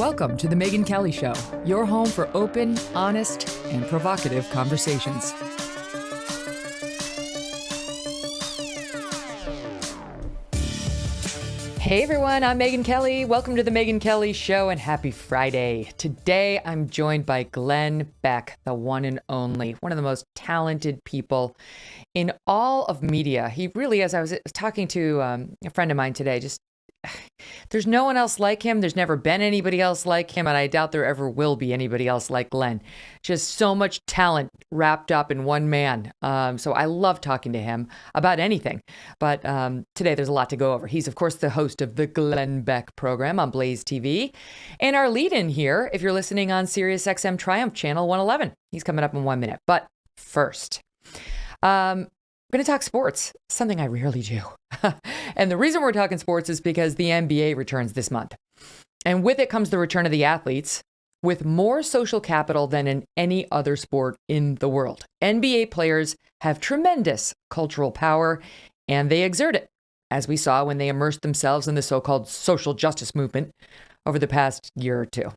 Welcome to The Megyn Kelly Show, your home for open, honest, and provocative conversations. Hey everyone, I'm Megyn Kelly. Welcome to The Megyn Kelly Show and happy Friday. Today I'm joined by Glenn Beck, the one and only, one of the most talented people in all of media. He really, as I was talking to a friend of mine today, there's no one else like him. There's never been anybody else like him, and I doubt there ever will be anybody else like Glenn. Just so much talent wrapped up in one man. So I love talking to him about anything. But today there's a lot to go over. He's, of course, the host of the Glenn Beck Program on TheBlaze TV. And our lead-in here, if you're listening on Sirius XM Triumph Channel 111, he's coming up in 1 minute. But first, we're going to talk sports, something I rarely do. And the reason we're talking sports is because the NBA returns this month. And with it comes the return of the athletes with more social capital than in any other sport in the world. NBA players have tremendous cultural power, and they exert it, as we saw when they immersed themselves in the so-called social justice movement over the past year or two.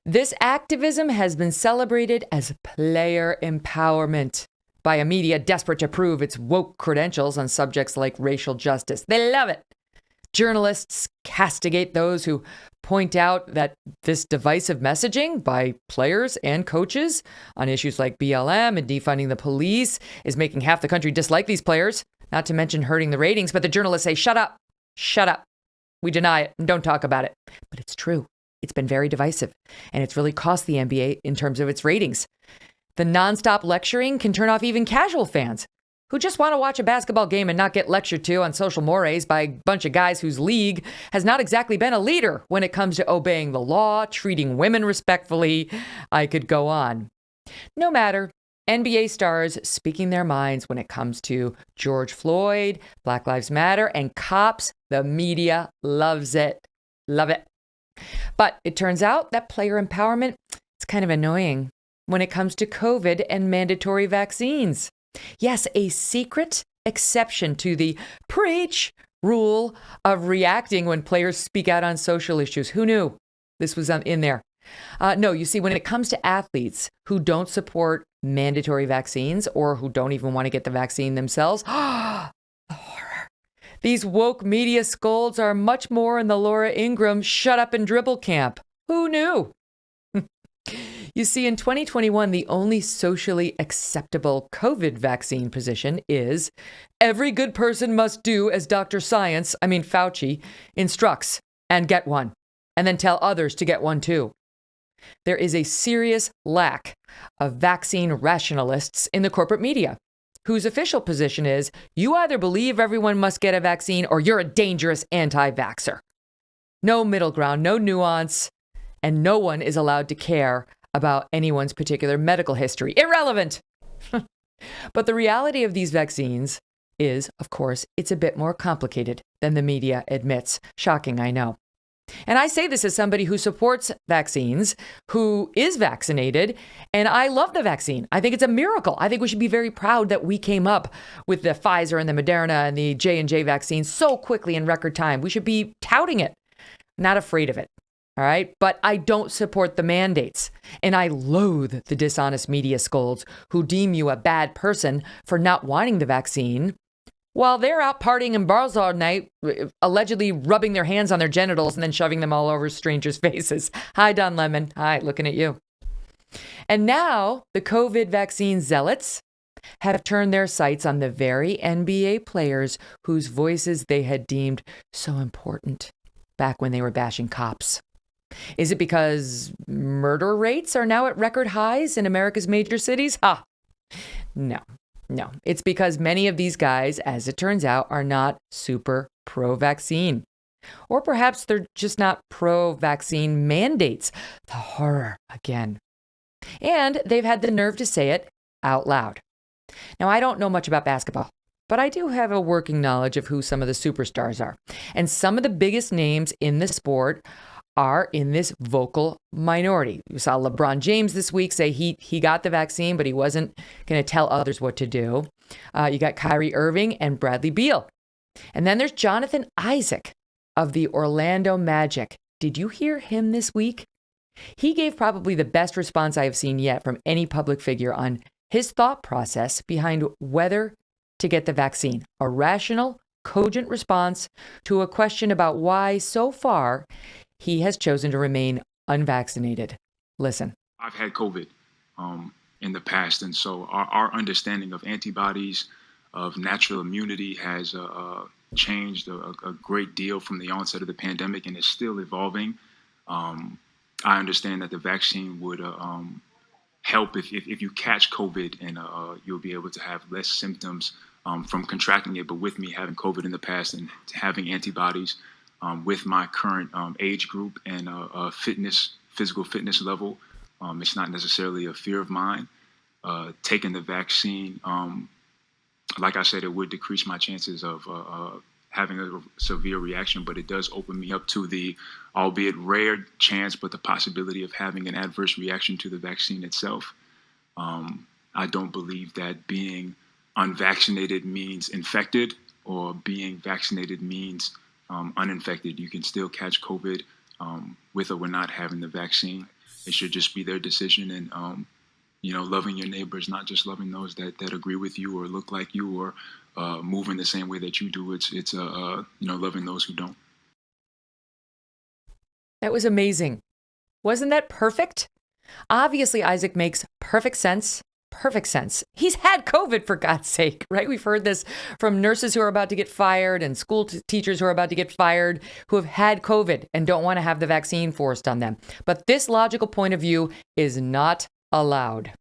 This activism has been celebrated as player empowerment by a media desperate to prove its woke credentials on subjects like racial justice. They love it. Journalists castigate those who point out that this divisive messaging by players and coaches on issues like BLM and defunding the police is making half the country dislike these players, not to mention hurting the ratings. But the journalists say, shut up, shut up. We deny it and don't talk about it. But it's true. It's been very divisive, and it's really cost the NBA in terms of its ratings. The nonstop lecturing can turn off even casual fans who just want to watch a basketball game and not get lectured to on social mores by a bunch of guys whose league has not exactly been a leader when it comes to obeying the law, treating women respectfully. I could go on. No matter, NBA stars speaking their minds when it comes to George Floyd, Black Lives Matter, and cops. The media loves it. Love it. But it turns out that player empowerment is kind of annoying when it comes to COVID and mandatory vaccines. Yes, a secret exception to the preach rule of reacting when players speak out on social issues. Who knew this was in there? No, you see, when it comes to athletes who don't support mandatory vaccines or who don't even want to get the vaccine themselves, the horror. These woke media scolds are much more in the Laura Ingraham shut up and dribble camp. Who knew? You see, in 2021, the only socially acceptable COVID vaccine position is every good person must do as Dr. Fauci, instructs and get one, and then tell others to get one too. There is a serious lack of vaccine rationalists in the corporate media, whose official position is you either believe everyone must get a vaccine or you're a dangerous anti-vaxxer. No middle ground, no nuance, and no one is allowed to care about anyone's particular medical history. Irrelevant. But the reality of these vaccines is, of course, it's a bit more complicated than the media admits. Shocking, I know. And I say this as somebody who supports vaccines, who is vaccinated, and I love the vaccine. I think it's a miracle. I think we should be very proud that we came up with the Pfizer and the Moderna and the J&J vaccine so quickly in record time. We should be touting it, not afraid of it. All right. But I don't support the mandates. And I loathe the dishonest media scolds who deem you a bad person for not wanting the vaccine while they're out partying in bars all night, allegedly rubbing their hands on their genitals and then shoving them all over strangers' faces. Hi, Don Lemon. Hi, looking at you. And now the COVID vaccine zealots have turned their sights on the very NBA players whose voices they had deemed so important back when they were bashing cops. Is it because murder rates are now at record highs in America's major cities? No. It's because many of these guys, as it turns out, are not super pro-vaccine. Or perhaps they're just not pro-vaccine mandates. The horror again. And they've had the nerve to say it out loud. Now, I don't know much about basketball, but I do have a working knowledge of who some of the superstars are. And some of the biggest names in the sport are in this vocal minority. You saw LeBron James this week say he got the vaccine, but he wasn't going to tell others what to do. You got Kyrie Irving and Bradley Beal. And then there's Jonathan Isaac of the Orlando Magic. Did you hear him this week He gave probably the best response I have seen yet from any public figure on his thought process behind whether to get the vaccine. A rational, cogent response to a question about why, so far, he has chosen to remain unvaccinated. Listen. I've had COVID in the past, and so our understanding of antibodies, of natural immunity has changed a great deal from the onset of the pandemic, and is still evolving. I understand that the vaccine would help if you catch COVID, and you'll be able to have less symptoms from contracting it. But with me having COVID in the past and having antibodies with my current age group and physical fitness level, it's not necessarily a fear of mine. Taking the vaccine, like I said, it would decrease my chances of having a severe reaction, but it does open me up to the, albeit rare chance, but the possibility of having an adverse reaction to the vaccine itself. I don't believe that being unvaccinated means infected, or being vaccinated means uninfected. You can still catch COVID with or without having the vaccine. It should just be their decision, and loving your neighbors, not just loving those that agree with you or look like you or move in the same way that you do. It's loving those who don't. That was amazing. Wasn't that perfect? Obviously, Isaac makes perfect sense. Perfect sense. He's had COVID, for God's sake, right? We've heard this from nurses who are about to get fired and school teachers who are about to get fired, who have had COVID and don't want to have the vaccine forced on them. But this logical point of view is not allowed.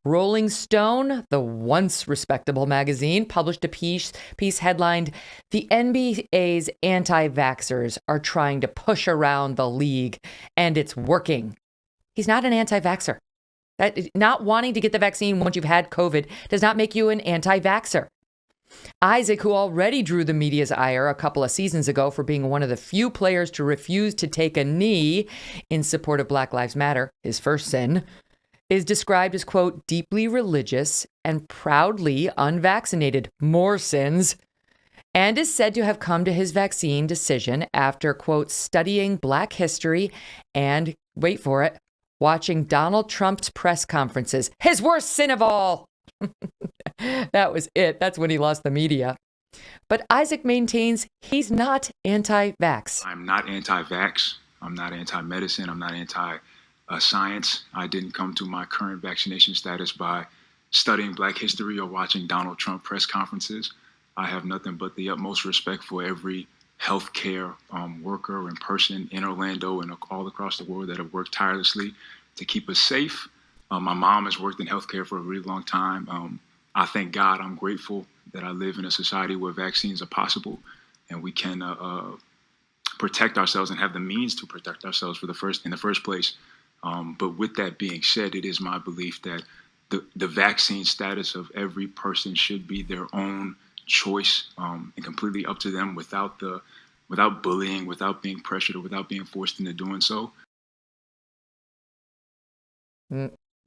Rolling Stone, the once respectable magazine, published a piece headlined, "The NBA's anti-vaxxers are trying to push around the league, and it's working." He's not an anti-vaxxer. That not wanting to get the vaccine once you've had COVID does not make you an anti-vaxxer. Isaac, who already drew the media's ire a couple of seasons ago for being one of the few players to refuse to take a knee in support of Black Lives Matter, his first sin, is described as, quote, deeply religious and proudly unvaccinated, more sins, and is said to have come to his vaccine decision after, quote, studying Black history and, wait for it, watching Donald Trump's press conferences. His worst sin of all. That was it. That's when he lost the media. But Isaac maintains he's not anti-vax. I'm not anti-vax. I'm not anti-medicine. I'm not anti-science. I didn't come to my current vaccination status by studying Black history or watching Donald Trump press conferences. I have nothing but the utmost respect for every healthcare worker and person in Orlando and all across the world that have worked tirelessly to keep us safe. My mom has worked in healthcare for a really long time. I thank God, I'm grateful that I live in a society where vaccines are possible and we can protect ourselves and have the means to protect ourselves in the first place. But with that being said, it is my belief that the vaccine status of every person should be their own choice and completely up to them without bullying, without being pressured, or without being forced into doing so.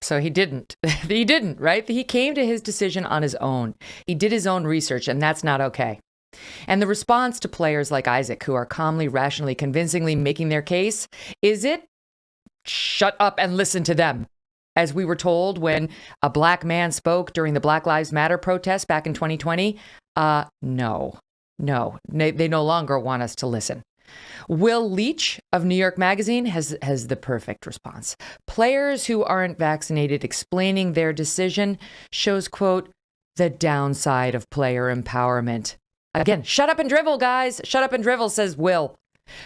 So he didn't. He didn't, right? He came to his decision on his own. He did his own research, and that's not okay. And the response to players like Isaac, who are calmly, rationally, convincingly making their case, is it? Shut up and listen to them. As we were told when a Black man spoke during the Black Lives Matter protest back in 2020, no, they no longer want us to listen. Will Leach of New York Magazine has the perfect response. Players who aren't vaccinated explaining their decision shows, quote, the downside of player empowerment. Again, shut up and dribble, guys. Shut up and dribble, says Will.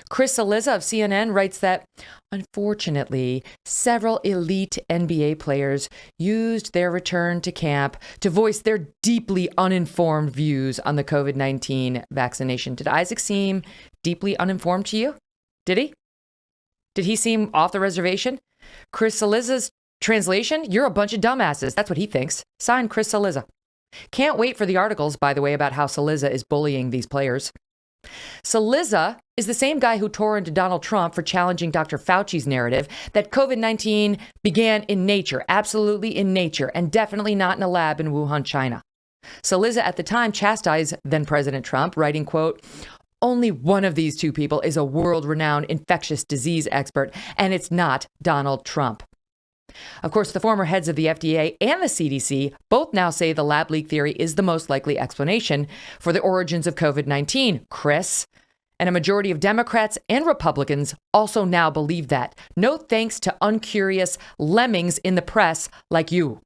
Chris Cillizza of CNN writes that, unfortunately, several elite NBA players used their return to camp to voice their deeply uninformed views on the COVID-19 vaccination. Did Isaac seem deeply uninformed to you? Did he? Did he seem off the reservation? Chris Cillizza's translation? You're a bunch of dumbasses. That's what he thinks. Signed, Chris Cillizza. Can't wait for the articles, by the way, about how Cillizza is bullying these players. Cillizza is the same guy who tore into Donald Trump for challenging Dr. Fauci's narrative that COVID-19 began in nature, absolutely in nature, and definitely not in a lab in Wuhan, China. Cillizza at the time chastised then President Trump, writing, quote, only one of these two people is a world-renowned infectious disease expert, and it's not Donald Trump. Of course, the former heads of the FDA and the CDC both now say the lab leak theory is the most likely explanation for the origins of COVID-19, Chris. And a majority of Democrats and Republicans also now believe that. No thanks to uncurious lemmings in the press like you.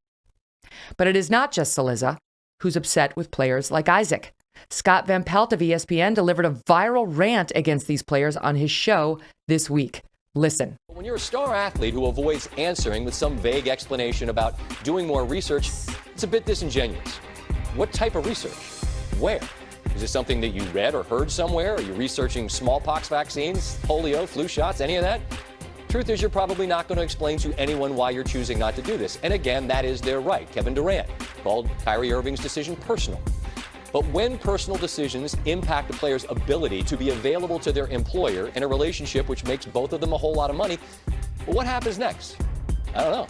But it is not just Cillizza who's upset with players like Isaac. Scott Van Pelt of ESPN delivered a viral rant against these players on his show this week. Listen. When you're a star athlete who avoids answering with some vague explanation about doing more research, it's a bit disingenuous. What type of research? Where? Is it something that you read or heard somewhere? Are you researching smallpox vaccines, polio, flu shots, any of that? Truth is, you're probably not going to explain to anyone why you're choosing not to do this. And again, that is their right. Kevin Durant called Kyrie Irving's decision personal. But when personal decisions impact the player's ability to be available to their employer in a relationship which makes both of them a whole lot of money, well, what happens next? I don't know.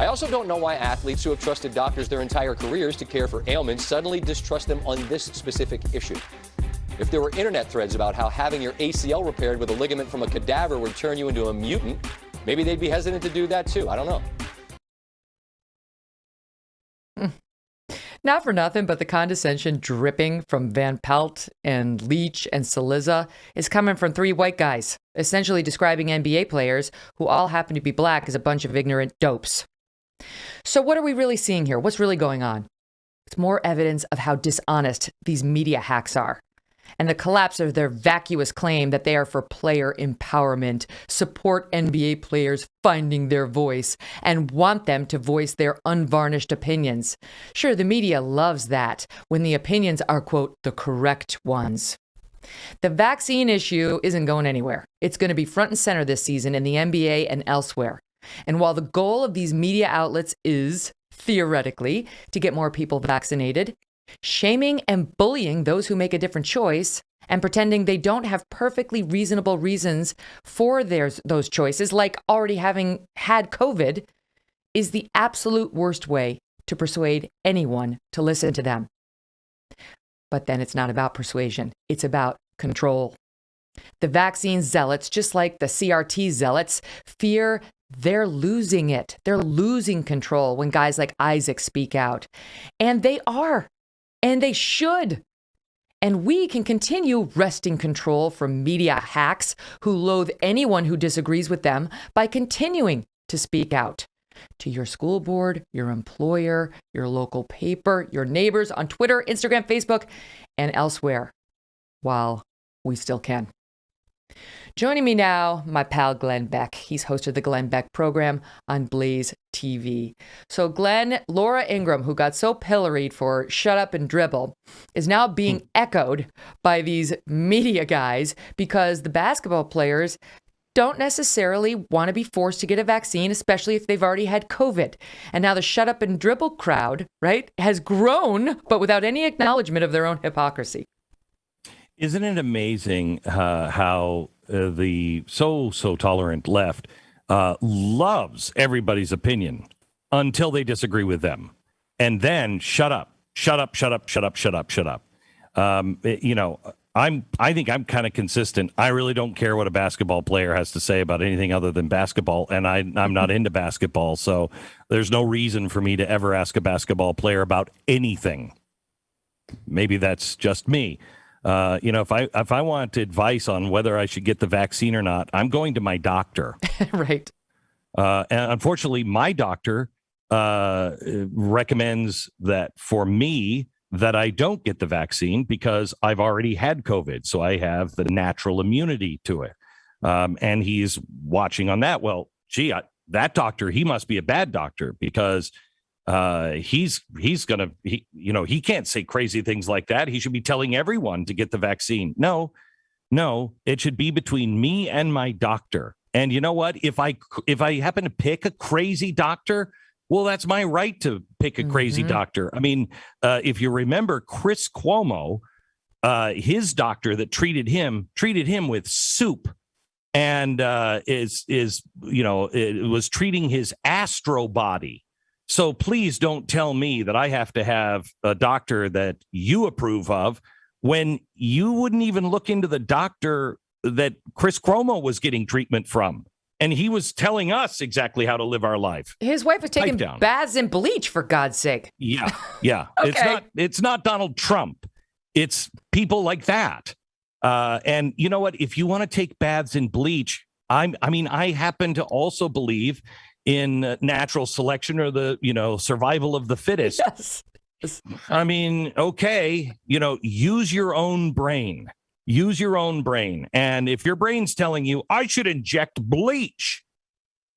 I also don't know why athletes who have trusted doctors their entire careers to care for ailments suddenly distrust them on this specific issue. If there were internet threads about how having your ACL repaired with a ligament from a cadaver would turn you into a mutant, maybe they'd be hesitant to do that too. I don't know. Not for nothing, but the condescension dripping from Van Pelt and Leach and Cillizza is coming from three white guys, essentially describing NBA players who all happen to be black as a bunch of ignorant dopes. So what are we really seeing here? What's really going on? It's more evidence of how dishonest these media hacks are, and the collapse of their vacuous claim that they are for player empowerment, support NBA players finding their voice, and want them to voice their unvarnished opinions. Sure, the media loves that when the opinions are, quote, the correct ones. The vaccine issue isn't going anywhere. It's going to be front and center this season in the NBA and elsewhere. And while the goal of these media outlets is, theoretically, to get more people vaccinated, shaming and bullying those who make a different choice and pretending they don't have perfectly reasonable reasons for those choices, like already having had COVID, is the absolute worst way to persuade anyone to listen to them. But then it's not about persuasion. It's about control. The vaccine zealots, just like the CRT zealots, fear they're losing it. They're losing control when guys like Isaac speak out. And they are. And they should. And we can continue wresting control from media hacks who loathe anyone who disagrees with them by continuing to speak out to your school board, your employer, your local paper, your neighbors on Twitter, Instagram, Facebook, and elsewhere while we still can. Joining me now, my pal Glenn Beck. He's host of the Glenn Beck Program on TheBlaze TV. So Glenn, Laura Ingraham, who got so pilloried for shut up and dribble, is now being echoed by these media guys because the basketball players don't necessarily want to be forced to get a vaccine, especially if they've already had COVID. And now the shut up and dribble crowd, right, has grown, but without any acknowledgement of their own hypocrisy. Isn't it amazing how the so tolerant left loves everybody's opinion until they disagree with them, and then shut up. I think I'm kind of consistent. I really don't care what a basketball player has to say about anything other than basketball, and I'm not into basketball, so there's no reason for me to ever ask a basketball player about anything. Maybe that's just me. If I want advice on whether I should get the vaccine or not, I'm going to my doctor. Right. And unfortunately, my doctor recommends that for me that I don't get the vaccine because I've already had COVID. So I have the natural immunity to it. And he's watching on that. Well, that doctor, he must be a bad doctor because he can't say crazy things like that. He should be telling everyone to get the vaccine. No, it should be between me and my doctor. And you know what? If I happen to pick a crazy doctor, well, that's my right to pick a crazy doctor. I mean, if you remember Chris Cuomo, his doctor that treated him with soup and it was treating his astro body. So please don't tell me that I have to have a doctor that you approve of when you wouldn't even look into the doctor that Chris Cuomo was getting treatment from. And he was telling us exactly how to live our life. His wife was taking baths in bleach, for God's sake. Yeah. Okay. It's not Donald Trump. It's people like that. And you know what? If you want to take baths in bleach, I happen to also believe in natural selection or the, survival of the fittest. Yes. I mean, okay, use your own brain. Use your own brain. And if your brain's telling you I should inject bleach,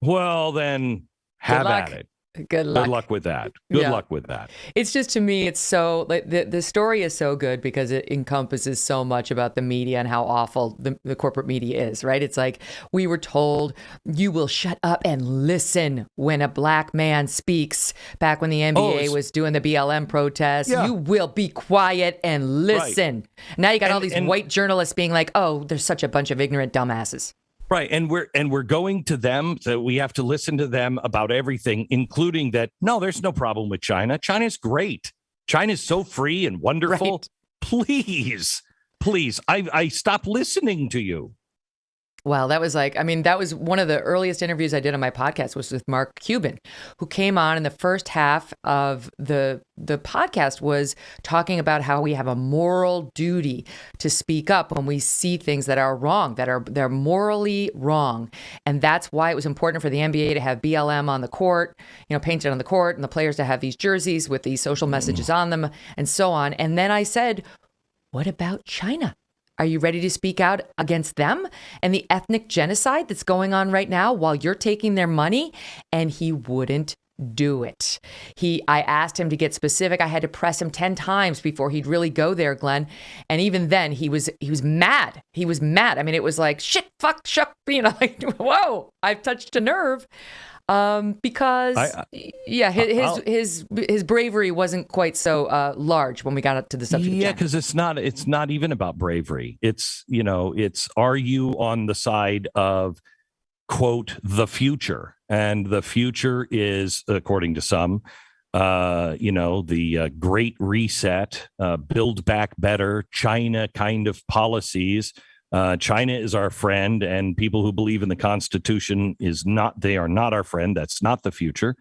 well, then have at it. Good luck. Good luck with that. Good luck with that. It's just, to me, it's so, like, the story is so good because it encompasses so much about the media and how awful the corporate media is, right? It's like, we were told you will shut up and listen when a black man speaks back when the NBA was doing the BLM protests. Yeah. You will be quiet and listen. Right. Now you got all these white journalists being like, oh, there's such a bunch of ignorant dumbasses. Right. And we're going to them. So we have to listen to them about everything, including that. No, there's no problem with China. China's great. China's so free and wonderful. Right. Please. I stopped listening to you. Well, that was that was one of the earliest interviews I did on my podcast, was with Mark Cuban, who came on in the first half of the podcast, was talking about how we have a moral duty to speak up when we see things that are wrong, they're morally wrong. And that's why it was important for the NBA to have BLM on the court, painted on the court, and the players to have these jerseys with these social messages on them and so on. And then I said, what about China? Are you ready to speak out against them and the ethnic genocide that's going on right now while you're taking their money? And he wouldn't do it. I asked him to get specific. I had to press him 10 times before he'd really go there, Glenn. And even then he was mad. He was mad. I mean, it was like, shit, fuck, shuck, like, whoa, I've touched a nerve. Because his bravery wasn't quite so large when we got up to the subject. Yeah, because it's not even about bravery. It's are you on the side of, quote, the future? And the future is, according to some, the Great Reset, Build Back Better, China kind of policies. China is our friend, and people who believe in the Constitution they are not our friend. That's not the future.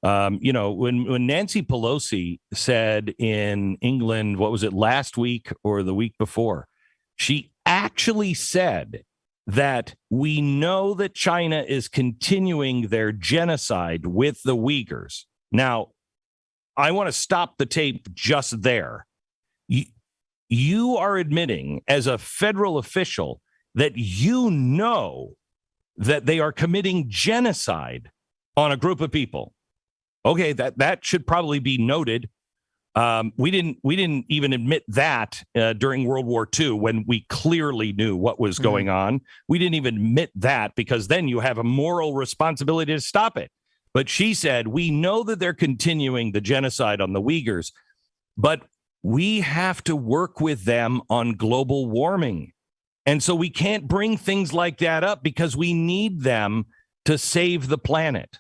When Nancy Pelosi said in England, what was it, last week or the week before, she actually said that we know that China is continuing their genocide with the Uyghurs. Now, I want to stop the tape just there. You are admitting as a federal official that you know that they are committing genocide on a group of people. Okay, that should probably be noted. We didn't even admit that during World War II, when we clearly knew what was going on. We didn't even admit that, because then you have a moral responsibility to stop it. But she said, we know that they're continuing the genocide on the Uyghurs, but we have to work with them on global warming. And so we can't bring things like that up because we need them to save the planet.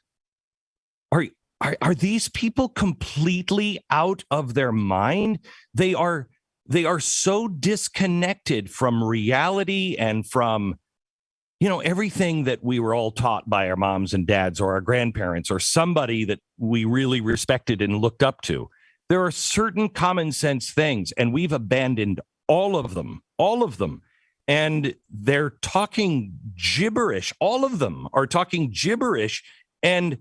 Are these people completely out of their mind? They are so disconnected from reality and from, everything that we were all taught by our moms and dads or our grandparents or somebody that we really respected and looked up to. There are certain common sense things, and we've abandoned all of them. And they're talking gibberish. All of them are talking gibberish. And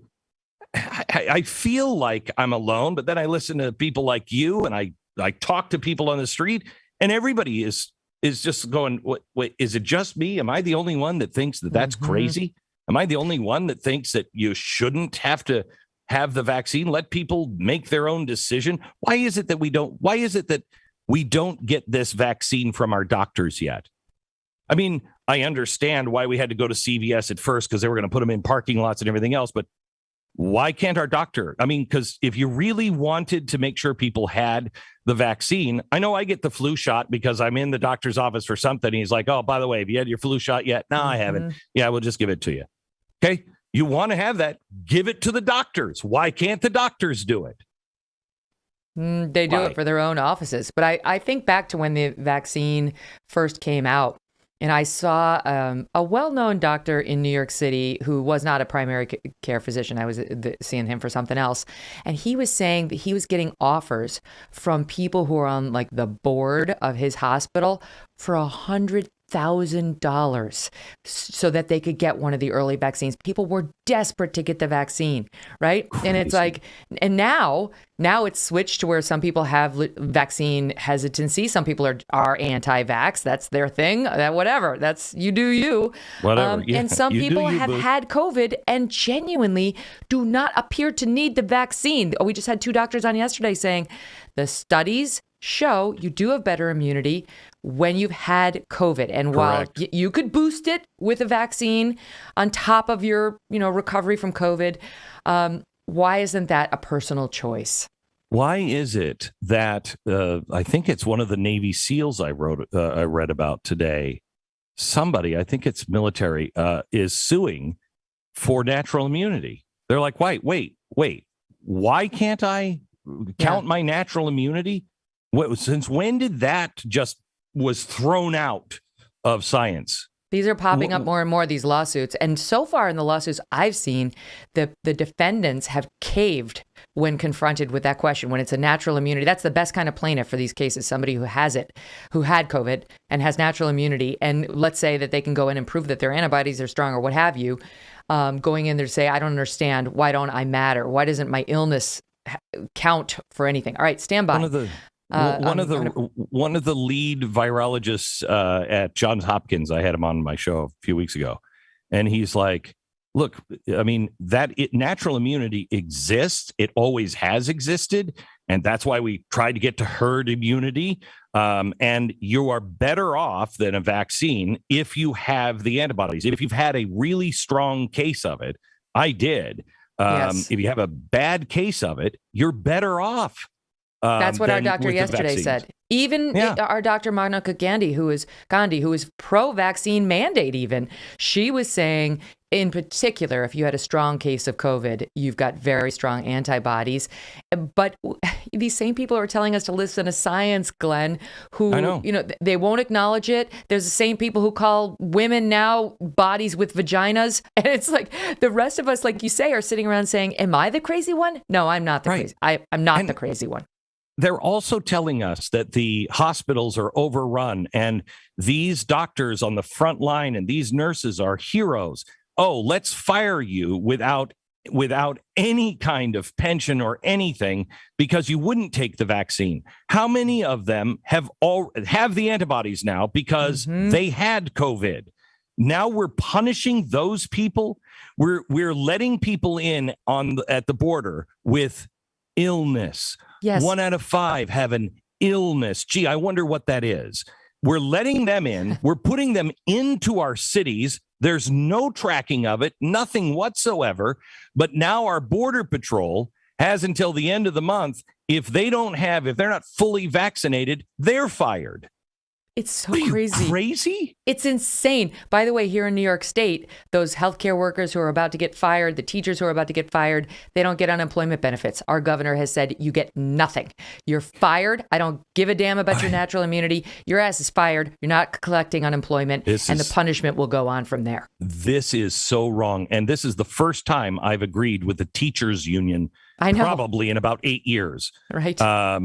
I feel like I'm alone, but then I listen to people like you, and I talk to people on the street, and everybody is just going, wait, is it just me? Am I the only one that thinks that that's crazy? Am I the only one that thinks that you shouldn't have to have the vaccine? Let people make their own decision. Why is it that we don't get this vaccine from our doctors yet? I mean, I understand why we had to go to CVS at first, because they were going to put them in parking lots and everything else. But why can't our doctor? I mean, because if you really wanted to make sure people had the vaccine, I know I get the flu shot because I'm in the doctor's office for something. He's like, oh, by the way, have you had your flu shot yet? No, I haven't. Yeah, we'll just give it to you. Okay. You want to have that, give it to the doctors. Why can't the doctors do it? They do it for their own offices. But I think back to when the vaccine first came out, and I saw a well-known doctor in New York City who was not a primary care physician. I was seeing him for something else. And he was saying that he was getting offers from people who are on like the board of his hospital for $100,000 so that they could get one of the early vaccines. People were desperate to get the vaccine, right? Crazy. And it's like, and now it's switched to where some people have vaccine hesitancy. Some people are anti-vax. That's their thing. That whatever. That's you do you. Whatever. Yeah. And some people have boo. had COVID and genuinely do not appear to need the vaccine. We just had 2 doctors on yesterday saying the studies show you do have better immunity when you've had COVID. And Correct. while you could boost it with a vaccine on top of your, recovery from COVID, why isn't that a personal choice? Why is it that I think it's one of the Navy SEALs I read about today? Somebody, I think it's military, is suing for natural immunity. They're like, wait. Why can't I count my natural immunity? Since when did that just was thrown out of science? These are popping up more and more, these lawsuits. And so far in the lawsuits I've seen, the defendants have caved when confronted with that question. When it's a natural immunity, that's the best kind of plaintiff for these cases, somebody who has it, who had COVID and has natural immunity. And let's say that they can go in and prove that their antibodies are strong or what have you. Going in there to say, I don't understand. Why don't I matter? Why doesn't my illness count for anything? All right, stand by. One of the lead virologists at Johns Hopkins, I had him on my show a few weeks ago, and he's like, look, I mean, natural immunity exists. It always has existed. And that's why we tried to get to herd immunity. And you are better off than a vaccine if you have the antibodies. If you've had a really strong case of it, I did. Yes. If you have a bad case of it, you're better off. That's what our doctor yesterday said. Even our Dr. Monica Gandhi, who is pro-vaccine mandate even, she was saying, in particular, if you had a strong case of COVID, you've got very strong antibodies. But these same people are telling us to listen to science, Glenn, who, they won't acknowledge it. There's the same people who call women now bodies with vaginas. And it's like the rest of us, like you say, are sitting around saying, am I the crazy one? No, I'm not the crazy. I'm not the crazy one. They're also telling us that the hospitals are overrun and these doctors on the front line and these nurses are heroes. Oh, let's fire you without any kind of pension or anything because you wouldn't take the vaccine. How many of them have the antibodies now because they had COVID? Now we're punishing those people. We're letting people in at the border with illness. Yes. 1 out of 5 have an illness. Gee, I wonder what that is. We're letting them in. We're putting them into our cities. There's no tracking of it, nothing whatsoever. But now our Border Patrol has until the end of the month. If they're not fully vaccinated, they're fired. It's so crazy. Crazy? It's insane. By the way, here in New York State, those healthcare workers who are about to get fired, the teachers who are about to get fired, they don't get unemployment benefits. Our governor has said you get nothing. You're fired. I don't give a damn about your natural immunity. Your ass is fired. You're not collecting unemployment, and the punishment will go on from there. This is so wrong. And this is the first time I've agreed with the teachers union. I know. Probably in about 8 years. Right. I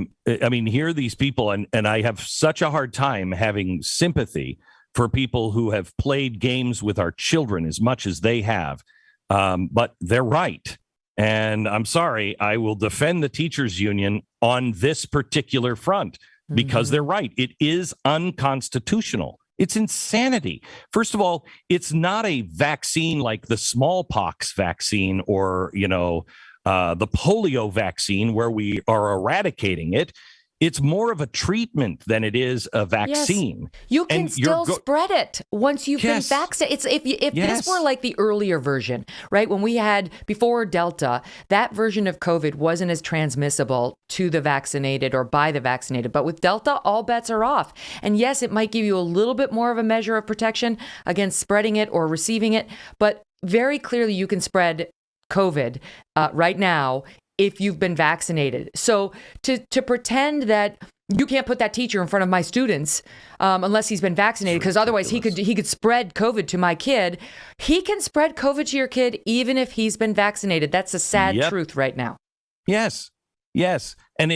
mean, here are these people, and I have such a hard time having sympathy for people who have played games with our children as much as they have. But they're right. And I'm sorry, I will defend the teachers union on this particular front because they're right. It is unconstitutional. It's insanity. First of all, it's not a vaccine like the smallpox vaccine or, the polio vaccine where we are eradicating it. It's more of a treatment than it is a vaccine. Yes. You can still spread it once you've been vaccinated. If this were like the earlier version, right? When we had before Delta, that version of COVID wasn't as transmissible to the vaccinated or by the vaccinated. But with Delta, all bets are off. And yes, it might give you a little bit more of a measure of protection against spreading it or receiving it. But very clearly, you can spread COVID right now if you've been vaccinated. So to pretend that you can't put that teacher in front of my students unless he's been vaccinated, because otherwise he could spread COVID to my kid. He can spread COVID to your kid even if he's been vaccinated. That's a sad truth right now. Yes. And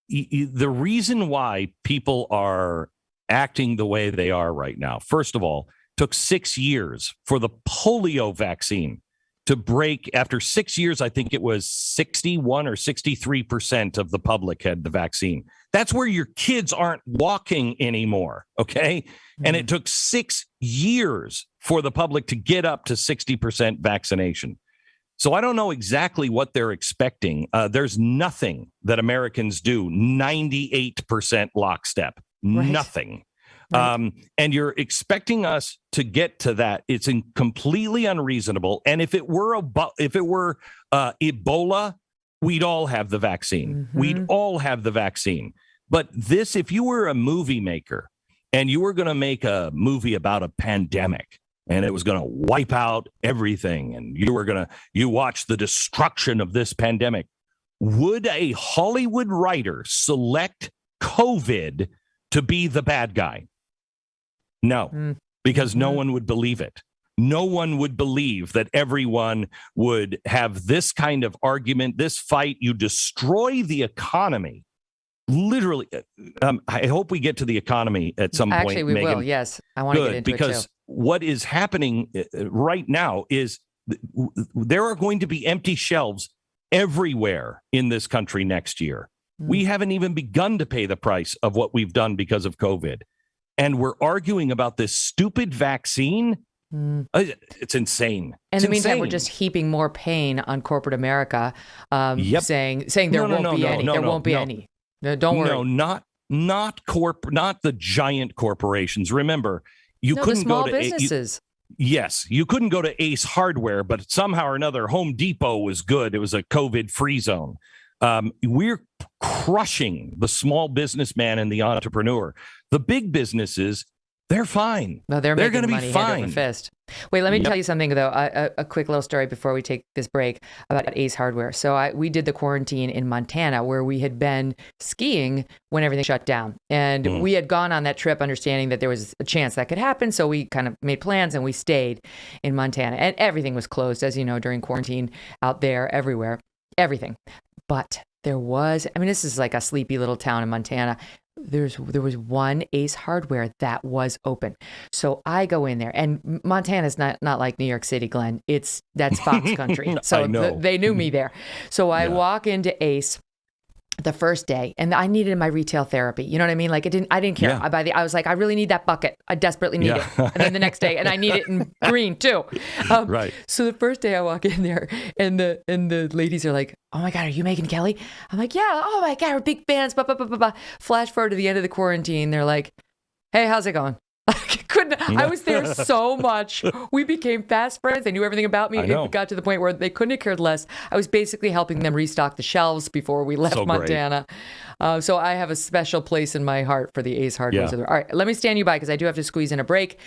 the reason why people are acting the way they are right now, first of all, took 6 years for the polio vaccine to break. After 6 years, I think it was 61 or 63% of the public had the vaccine. That's where your kids aren't walking anymore. Okay. Mm-hmm. And it took 6 years for the public to get up to 60% vaccination. So I don't know exactly what they're expecting. There's nothing that Americans do 98% lockstep. Right. Nothing. Right. And you're expecting us to get to that. It's completely unreasonable. And if it were Ebola, we'd all have the vaccine. Mm-hmm. We'd all have the vaccine. But this, if you were a movie maker and you were going to make a movie about a pandemic, and it was going to wipe out everything, and you watch the destruction of this pandemic, would a Hollywood writer select COVID to be the bad guy? No, because no one would believe it. No one would believe that everyone would have this kind of argument, this fight. You destroy the economy. Literally, I hope we get to the economy at some point. Actually, we Megyn. Will. Yes, I want to get into it because what is happening right now is there are going to be empty shelves everywhere in this country next year. We haven't even begun to pay the price of what we've done because of COVID. And we're arguing about this stupid vaccine. It's insane. In the meantime, we're just heaping more pain on corporate America, saying there won't be any. There won't be any. No, don't worry. No, not the giant corporations. Remember, you couldn't go to businesses. Yes, you couldn't go to Ace Hardware, but somehow or another, Home Depot was good. It was a COVID-free zone. We're crushing the small businessman and the entrepreneur. The big businesses, they're fine. No, they're going to be fine. Hand over fist. Wait, let me tell you something, though. A quick little story before we take this break about Ace Hardware. So we did the quarantine in Montana, where we had been skiing when everything shut down. And we had gone on that trip understanding that there was a chance that could happen. So we kind of made plans and we stayed in Montana. And everything was closed, as you know, during quarantine out there, everywhere, everything. But there was, this is like a sleepy little town in Montana. There was one Ace Hardware that was open. So I go in there, and Montana's not like New York City, Glenn. That's Fox country. So they knew me there. So I walk into Ace the first day, and I needed my retail therapy. You know what I mean? Like I didn't care. Yeah. I was like, I really need that bucket. I desperately need it. And then the next day, and I need it in green too. Right. So the first day I walk in there, and the ladies are like, "Oh my God, are you Megyn Kelly?" I'm like, "Yeah." "Oh my God, we're big fans." Blah, blah, blah, blah, blah. Flash forward to the end of the quarantine. They're like, "Hey, how's it going?" I was there so much. We became fast friends. They knew everything about me. It got to the point where they couldn't have cared less. I was basically helping them restock the shelves before we left Montana. So I have a special place in my heart for the Ace Hardware. Yeah. All right, let me stand you by because I do have to squeeze in a break.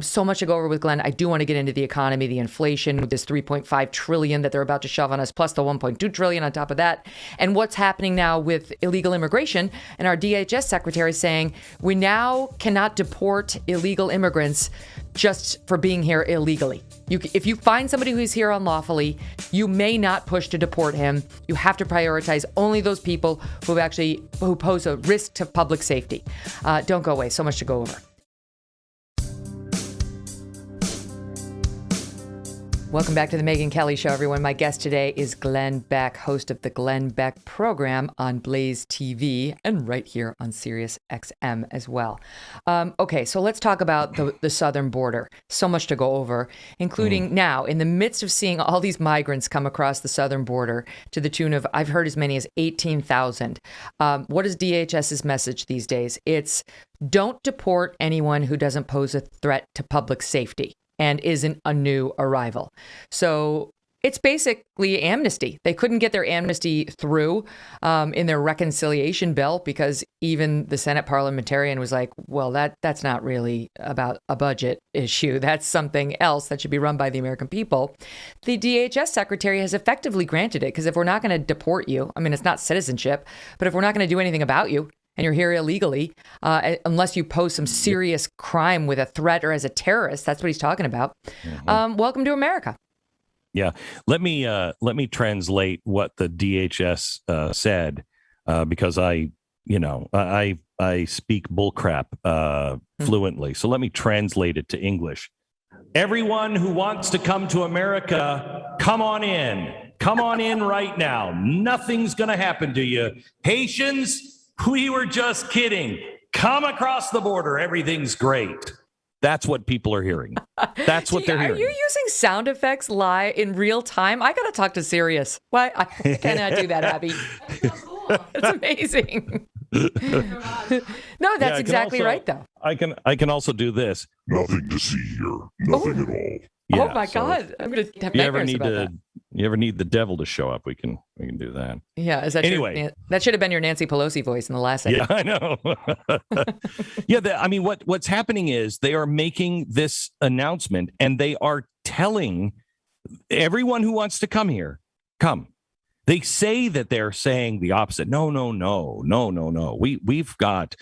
So much to go over with Glenn. I do want to get into the economy, the inflation, with this $3.5 trillion that they're about to shove on us, plus the $1.2 trillion on top of that, and what's happening now with illegal immigration. And our DHS secretary saying we now cannot deport illegal immigrants just for being here illegally. If you find somebody who's here unlawfully, you may not push to deport him. You have to prioritize only those people who pose a risk to public safety. Don't go away. So much to go over. Welcome back to the Megyn Kelly Show, everyone. My guest today is Glenn Beck, host of the Glenn Beck Program on TheBlaze TV and right here on Sirius XM as well. Okay, so let's talk about the southern border. So much to go over, including now in the midst of seeing all these migrants come across the southern border to the tune of, I've heard as many as 18,000. What is DHS's message these days? It's don't deport anyone who doesn't pose a threat to public safety and isn't a new arrival. So it's basically amnesty. They couldn't get their amnesty through in their reconciliation bill because even the Senate parliamentarian was like, well, that's not really about a budget issue. That's something else that should be run by the American people. The DHS secretary has effectively granted it because if we're not going to deport you, I mean, it's not citizenship, but if we're not going to do anything about you, and you're here illegally, unless you pose some serious crime with a threat or as a terrorist, that's what he's talking about. Welcome to America. Yeah, let me translate what the DHS said because I speak bullcrap fluently. So let me translate it to English. Everyone who wants to come to America, come on in. Come on in right now. Nothing's going to happen to you. Haitians, we were just kidding. Come across the border. Everything's great. That's what people are hearing. That's what they're hearing. Are you using sound effects live in real time? I got to talk to Sirius. Why can I do that, Abby? It's amazing. No, that's exactly right, though. I can also do this. Nothing to see here. Nothing at all. Yeah, oh my God! I'm gonna have nightmares about that. You ever need the devil to show up? We can do that. Yeah. Is that anyway? That should have been your Nancy Pelosi voice in the last segment. Yeah, I know. Yeah. I mean, what's happening is they are making this announcement and they are telling everyone who wants to come here, come. They say that they're saying the opposite. No. We've got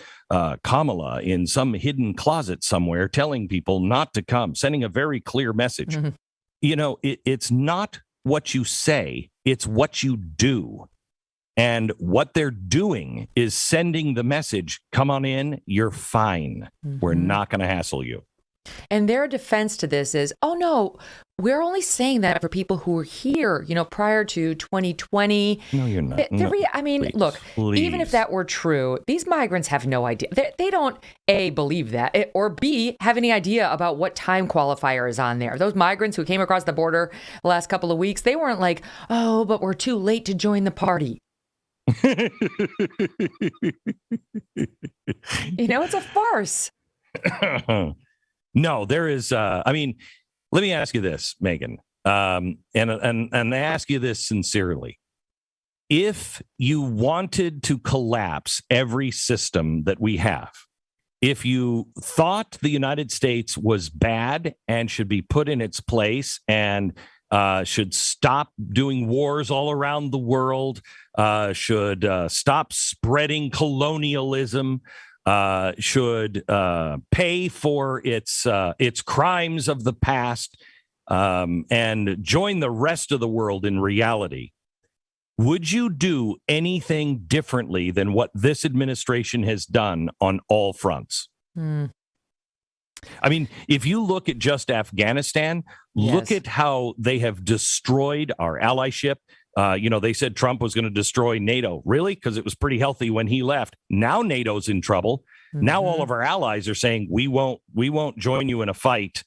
Kamala in some hidden closet somewhere telling people not to come, sending a very clear message. Mm-hmm. You know, it's not what you say, it's what you do. And what they're doing is sending the message, come on in, you're fine. Mm-hmm. We're not going to hassle you. And their defense to this is, oh, no, we're only saying that for people who were here, prior to 2020. No, you're not. Please. Even if that were true, these migrants have no idea. They don't, A, believe that, or B, have any idea about what time qualifier is on there. Those migrants who came across the border the last couple of weeks, they weren't like, oh, but we're too late to join the party. It's a farce. No, there is. Let me ask you this, Megyn, and I ask you this sincerely. If you wanted to collapse every system that we have, if you thought the United States was bad and should be put in its place and should stop doing wars all around the world, should stop spreading colonialism, should pay for its crimes of the past and join the rest of the world in reality, would you do anything differently than what this administration has done on all fronts? I mean, if you look at just Afghanistan, look at how they have destroyed our allyship. They said Trump was going to destroy NATO. Really? Because it was pretty healthy when he left. Now NATO's in trouble. Mm-hmm. Now all of our allies are saying we won't join you in a fight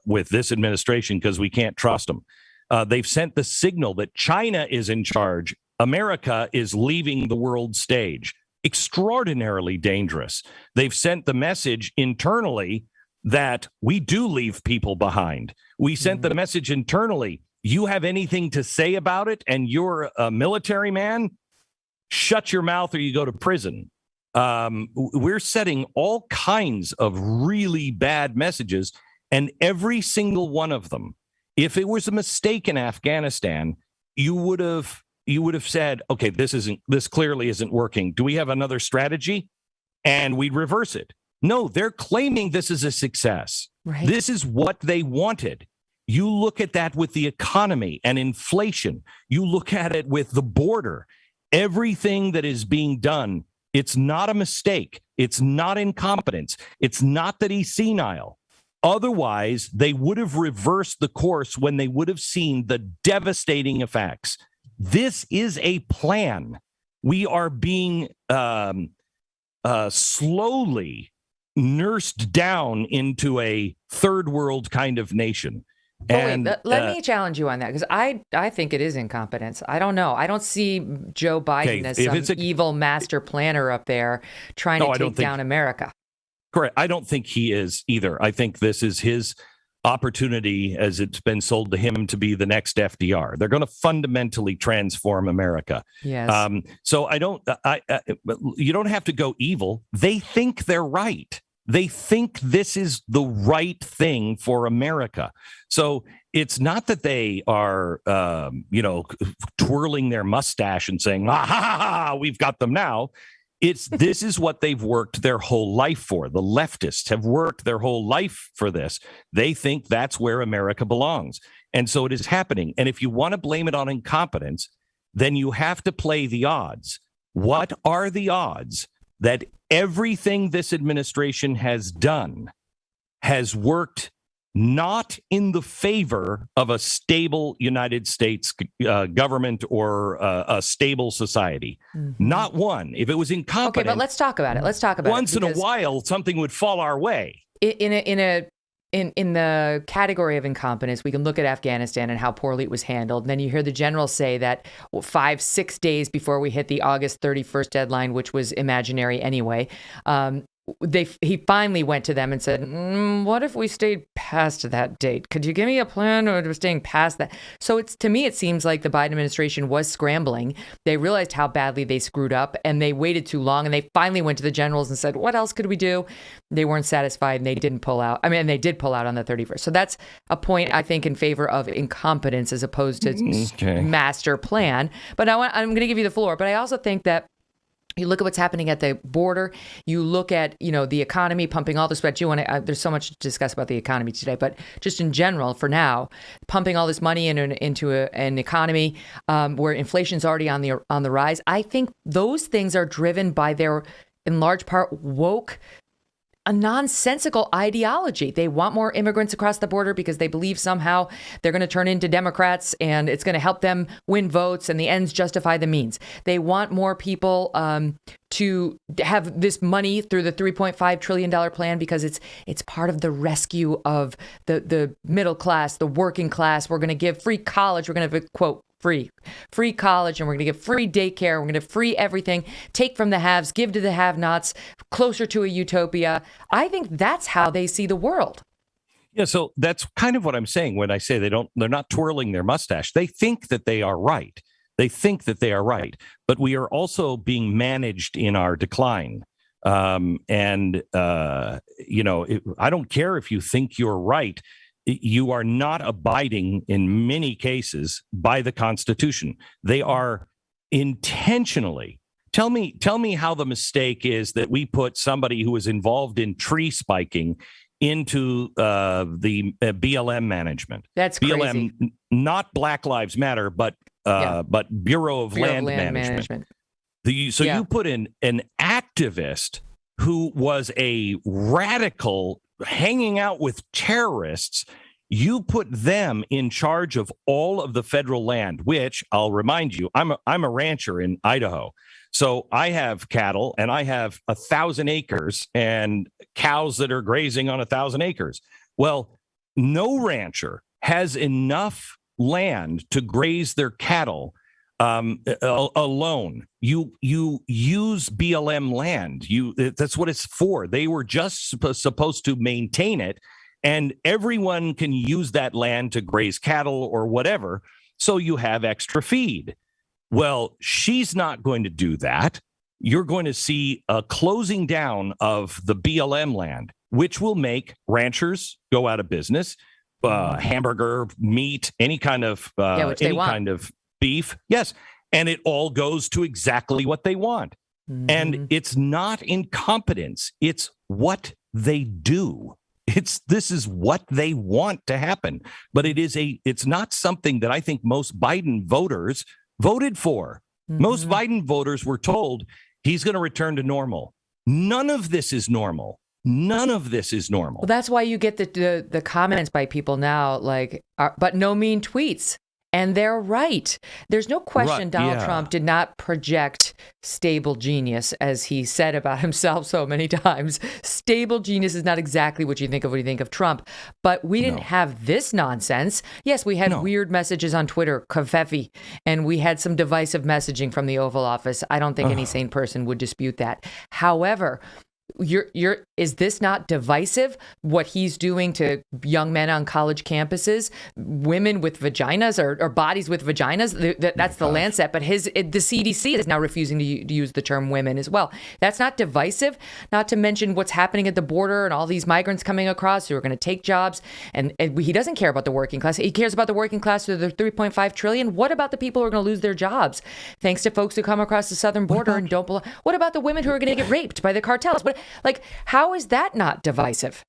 with this administration because we can't trust them. They've sent the signal that China is in charge. America is leaving the world stage. Extraordinarily dangerous. They've sent the message internally that we do leave people behind. We sent the message internally. You have anything to say about it and you're a military man, shut your mouth or you go to prison. We're setting all kinds of really bad messages, and every single one of them, if it was a mistake in Afghanistan, you would have said, okay, this clearly isn't working. Do we have another strategy? And we'd reverse it. No, they're claiming this is a success. Right. This is what they wanted. You look at that with the economy and inflation. You look at it with the border. Everything that is being done, it's not a mistake. It's not incompetence. It's not that he's senile. Otherwise, they would have reversed the course when they would have seen the devastating effects. This is a plan. We are being slowly nursed down into a third world kind of nation. And let me challenge you on that, because I think it is incompetence. I don't know. I don't see Joe Biden as some evil master planner up there trying to take down America. Correct. I don't think he is either. I think this is his opportunity, as it's been sold to him, to be the next FDR. They're going to fundamentally transform America. Yes. So you don't have to go evil. They think they're right. They think this is the right thing for America. So it's not that they are, twirling their mustache and saying, ha, ha, ha, ha, we've got them now. This is what they've worked their whole life for. The leftists have worked their whole life for this. They think that's where America belongs. And so it is happening. And if you want to blame it on incompetence, then you have to play the odds. What are the odds that everything this administration has done has worked not in the favor of a stable United States government or a stable society? Not one. If it was incompetent. Okay, but let's talk about it. Once in a while, something would fall our way. In the category of incompetence, we can look at Afghanistan and how poorly it was handled. And then you hear the general say that 5-6 days before we hit the August 31st deadline, which was imaginary anyway, he finally went to them and said, what if we stayed past that date? Could you give me a plan or staying past that? So to me, it seems like the Biden administration was scrambling. They realized how badly they screwed up and they waited too long. And they finally went to the generals and said, what else could we do? They weren't satisfied and they didn't pull out. I mean, they did pull out on the 31st. So that's a point, I think, in favor of incompetence as opposed to master plan. But I'm going to give you the floor. But I also think that you look at what's happening at the border. You look at, the economy pumping all this. But there's so much to discuss about the economy today. But just in general, for now, pumping all this money into an economy where inflation's already on the rise. I think those things are driven by their, in large part, woke, a nonsensical ideology. They want more immigrants across the border because they believe somehow they're going to turn into Democrats and it's going to help them win votes and the ends justify the means. They want more people to have this money through the $3.5 trillion plan because it's part of the rescue of the middle class, the working class. We're going to give free college. We're going to, quote, free college, and we're going to give free daycare. We're going to free everything, take from the haves, give to the have-nots, closer to a utopia. I think that's how they see the world. Yeah, so that's kind of what I'm saying when I say they're not twirling their mustache. They think that they are right. But we are also being managed in our decline. I don't care if you think you're right. You are not abiding in many cases by the Constitution. They are intentionally. Tell me how the mistake is that we put somebody who was involved in tree spiking into the BLM management. That's BLM, crazy. Not Black Lives Matter, but Bureau of Land Management. You put in an activist who was a radical hanging out with terrorists. You put them in charge of all of the federal land, which I'll remind you, I'm a rancher in Idaho. So I have cattle and I have 1,000 acres and cows that are grazing on 1,000 acres. Well, no rancher has enough land to graze their cattle alone. You use BLM land. That's what it's for. They were just supposed to maintain it, and everyone can use that land to graze cattle or whatever. So you have extra feed. Well, she's not going to do that. You're going to see a closing down of the BLM land, which will make ranchers go out of business. Hamburger, meat, any kind of kind of beef. Yes. And it all goes to exactly what they want. Mm-hmm. And it's not incompetence. It's what they do. This is what they want to happen. But it's not something that I think most Biden voters voted for. Mm-hmm. Most Biden voters were told he's going to return to normal. None of this is normal. Well, that's why you get the comments by people now like, but no mean tweets. And they're right. There's no question Donald Trump did not project stable genius, as he said about himself so many times. Stable genius is not exactly what you think of when you think of Trump. But we didn't have this nonsense. Yes, we had weird messages on Twitter, kafefi, and we had some divisive messaging from the Oval Office. I don't think any sane person would dispute that. However, Is this not divisive? What he's doing to young men on college campuses, women with vaginas or bodies with vaginas. That's the Lancet, but the CDC is now refusing to use the term women as well. That's not divisive. Not to mention what's happening at the border and all these migrants coming across who are going to take jobs. And he doesn't care about the working class. He cares about the working class through the $3.5 trillion. What about the people who are going to lose their jobs thanks to folks who come across the southern border and don't belong? What about the women who are going to get raped by the cartels? How is that not divisive?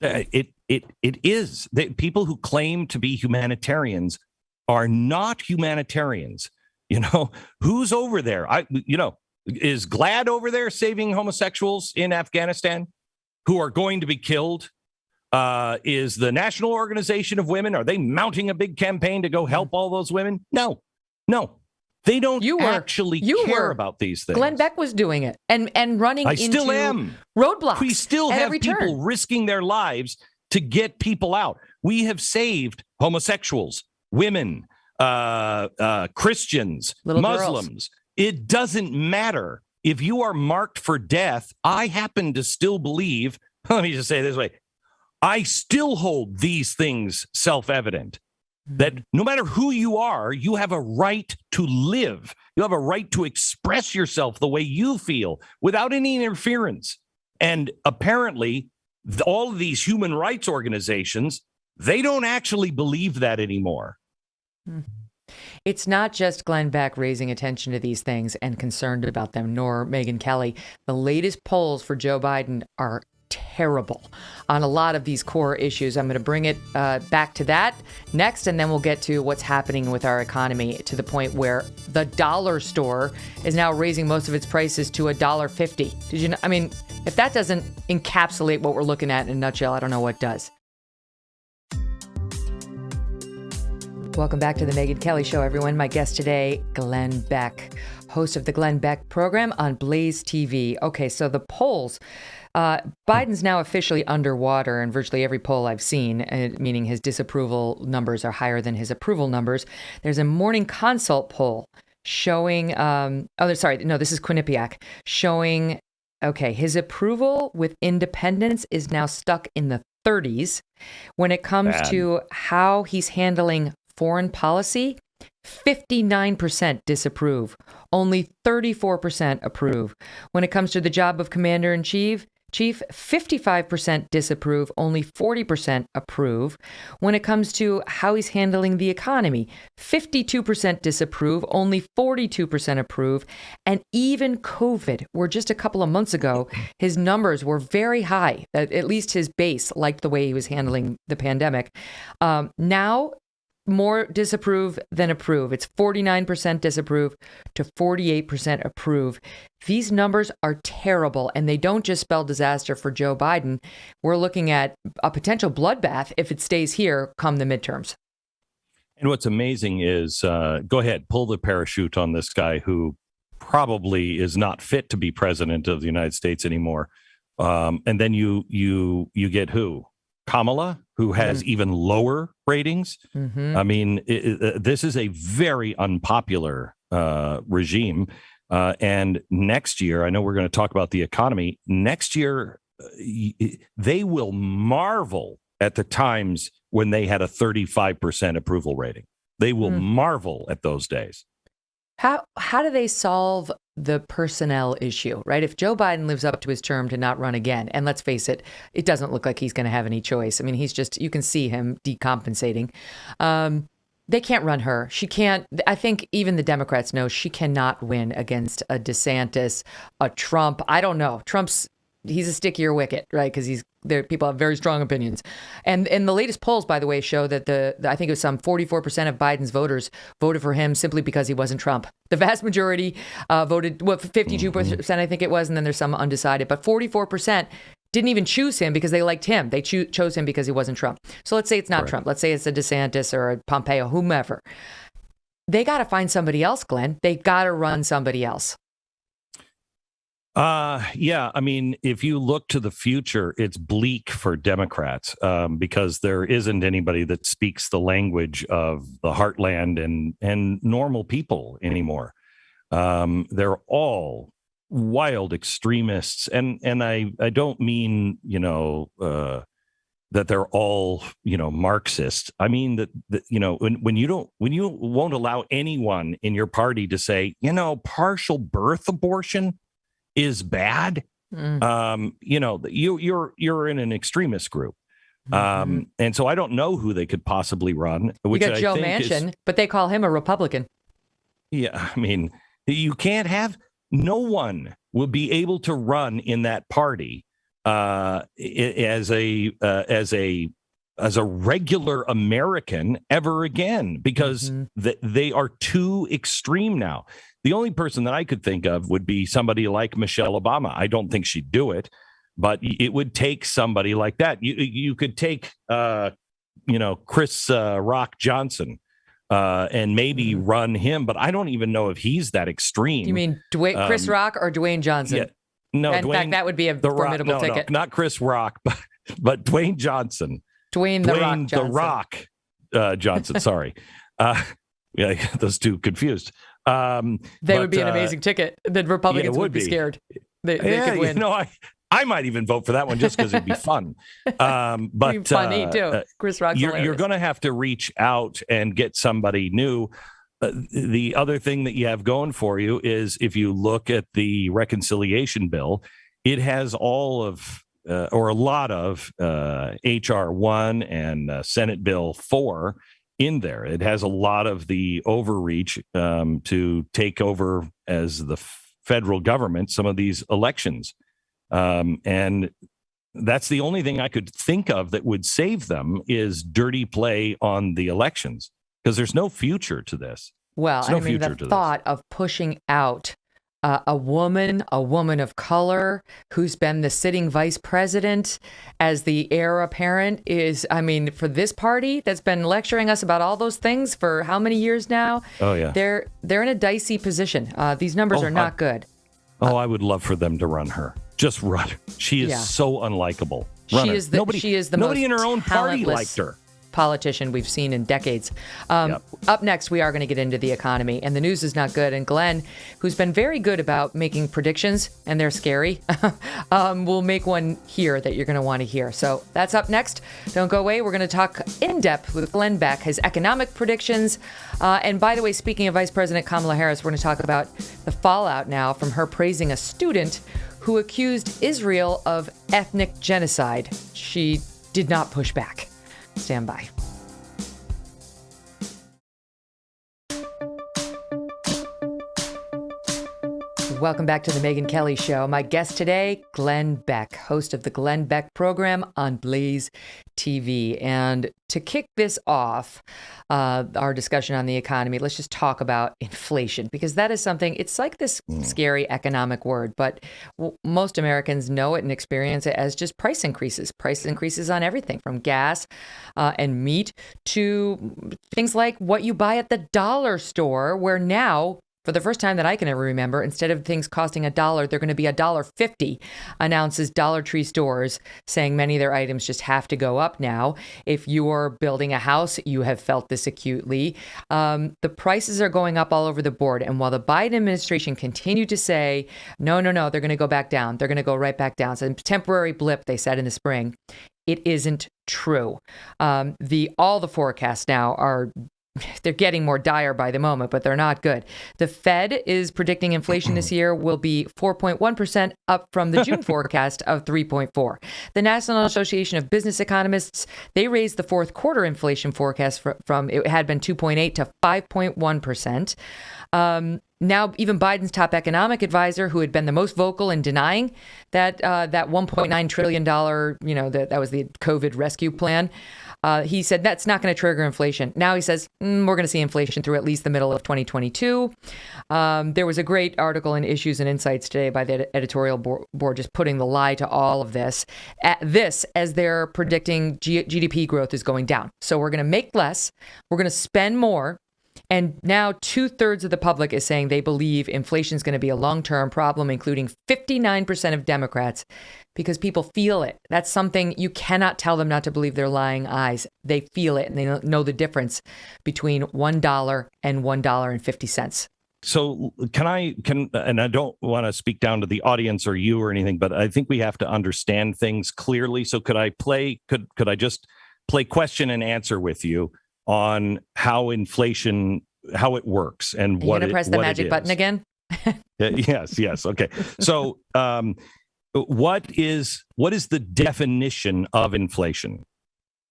It is. People who claim to be humanitarians are not humanitarians. Who's over there? Is GLAAD over there saving homosexuals in Afghanistan who are going to be killed? Is the National Organization of Women, are they mounting a big campaign to go help all those women? No. They don't actually care about these things. Glenn Beck was doing it and running into roadblocks. We still have people risking their lives to get people out. We have saved homosexuals, women, Christians, little Muslims. Girls. It doesn't matter. If you are marked for death, I happen to still believe, let me just say it this way, I still hold these things self-evident. That no matter who you are, you have a right to live. You have a right to express yourself the way you feel without any interference. And apparently, all of these human rights organizations, they don't actually believe that anymore. It's not just Glenn Beck raising attention to these things and concerned about them, nor Megyn Kelly. The latest polls for Joe Biden are terrible on a lot of these core issues. I'm going to bring it back to that next, and then we'll get to what's happening with our economy to the point where the dollar store is now raising most of its prices to $1.50. Did you know? I mean, if that doesn't encapsulate what we're looking at in a nutshell, I don't know what does. Welcome back to the Megyn Kelly Show, everyone. My guest today, Glenn Beck, host of the Glenn Beck Program on TheBlaze TV. Okay, so the polls. Biden's now officially underwater in virtually every poll I've seen, meaning his disapproval numbers are higher than his approval numbers. There's a Morning Consult poll showing, this is Quinnipiac, showing, his approval with independents is now stuck in the 30s. When it comes to how he's handling foreign policy, 59% disapprove, only 34% approve. When it comes to the job of commander-in-chief, 55% disapprove, only 40% approve. When it comes to how he's handling the economy, 52% disapprove, only 42% approve. And even COVID, where just a couple of months ago, his numbers were very high, at least his base liked the way he was handling the pandemic. Now, more disapprove than approve. It's 49% disapprove to 48% approve. These numbers are terrible, and they don't just spell disaster for Joe Biden. We're looking at a potential bloodbath if it stays here come the midterms. And what's amazing is, go ahead, pull the parachute on this guy who probably is not fit to be president of the United States anymore. And then you get who? Kamala, who has even lower ratings. I mean, this is a very unpopular regime. And next year, I know we're going to talk about the economy. Next year, they will marvel at the times when they had a 35% approval rating. They will marvel at those days. How do they solve the personnel issue, right? If Joe Biden lives up to his term to not run again, and let's face it, it doesn't look like he's going to have any choice. I mean, you can see him decompensating. They can't run her. She can't. I think even the Democrats know she cannot win against a DeSantis, a Trump. I don't know. He's a stickier wicket, right? Because people have very strong opinions. And the latest polls, by the way, show that I think it was some 44% of Biden's voters voted for him simply because he wasn't Trump. The vast majority voted, 52%, I think it was, and then there's some undecided. But 44% didn't even choose him because they liked him. They chose him because he wasn't Trump. So let's say it's not Trump. Let's say it's a DeSantis or a Pompeo, whomever. They got to find somebody else, Glenn. They got to run somebody else. Yeah, I mean, if you look to the future, it's bleak for Democrats because there isn't anybody that speaks the language of the heartland and normal people anymore. They're all wild extremists, and I don't mean that they're all Marxist. I mean that when you won't allow anyone in your party to say partial birth abortion is bad. You're in an extremist group. And so I don't know who they could possibly run. You got Joe Manchin, but they call him a Republican. Yeah, I mean, you can't have. No one will be able to run in that party as a regular American ever again, because they are too extreme now. The only person that I could think of would be somebody like Michelle Obama. I don't think she'd do it, but it would take somebody like that. You could take Chris Rock Johnson and maybe run him, but I don't even know if he's that extreme. You mean Chris Rock or Dwayne Johnson? Yeah, no, in fact, that would be a formidable ticket. No, not Chris Rock, but Dwayne Johnson. Dwayne the Rock Johnson. Sorry, yeah, those two confused. They would be an amazing ticket. The Republicans would be scared. They could win. I might even vote for that one just because it'd be fun. But it'd be funny too. Chris Rock's you're going to have to reach out and get somebody new. The other thing that you have going for you is if you look at the reconciliation bill, it has all of or a lot of HR 1 and Senate Bill 4 in there. It has a lot of the overreach to take over as the federal government some of these elections. And that's the only thing I could think of that would save them is dirty play on the elections, because there's no future to this. Well, I mean, the thought of pushing out a woman of color who's been the sitting vice president as the heir apparent is, I mean, for this party that's been lecturing us about all those things for how many years now? Oh, yeah. They're in a dicey position. These numbers are not good. I would love for them to run her. Just run. She is so unlikable. She is the nobody most in her own party liked her. Politician we've seen in decades. Up next, we are going to get into the economy, and the news is not good. And Glenn, who's been very good about making predictions, and they're scary, will make one here that you're going to want to hear. So that's up next. Don't go away. We're going to talk in depth with Glenn Beck, his economic predictions. And by the way, speaking of Vice President Kamala Harris, we're going to talk about the fallout now from her praising a student who accused Israel of ethnic genocide. She did not push back. Stand by. Welcome back to the Megyn Kelly Show. My guest today, Glenn Beck, host of the Glenn Beck Program on TheBlaze TV. And to kick this off, our discussion on the economy, let's just talk about inflation, because that is something, it's like this scary economic word, but most Americans know it and experience it as just price increases on everything from gas and meat to things like what you buy at the dollar store, where now, for the first time that I can ever remember, instead of things costing $1, they're going to be $1.50, announces Dollar Tree stores, saying many of their items just have to go up now. If you're building a house, you have felt this acutely. The prices are going up all over the board. And while the Biden administration continued to say, no, they're going to go back down. They're going to go right back down. So a temporary blip, they said in the spring. It isn't true. All the forecasts now are, they're getting more dire by the moment, but they're not good. The Fed is predicting inflation this year will be 4.1%, up from the June forecast of 3.4. The National Association of Business Economists, they raised the fourth quarter inflation forecast from it had been 2.8 to 5.1%. Now, even Biden's top economic advisor, who had been the most vocal in denying that $1.9 trillion, that was the COVID rescue plan, he said that's not going to trigger inflation. Now he says we're going to see inflation through at least the middle of 2022. There was a great article in Issues and Insights today by the editorial board just putting the lie to all of this. As they're predicting GDP growth is going down. So we're going to make less. We're going to spend more. And now 2/3 of the public is saying they believe inflation is going to be a long-term problem, including 59% of Democrats, because people feel it. That's something you cannot tell them not to believe their lying eyes. They feel it, and they know the difference between $1 and $1.50. So and I don't want to speak down to the audience or you or anything, but I think we have to understand things clearly. So could I just play question and answer with you on how inflation, how it works and Are you gonna press the magic button again? Yes. Okay. So what is the definition of inflation?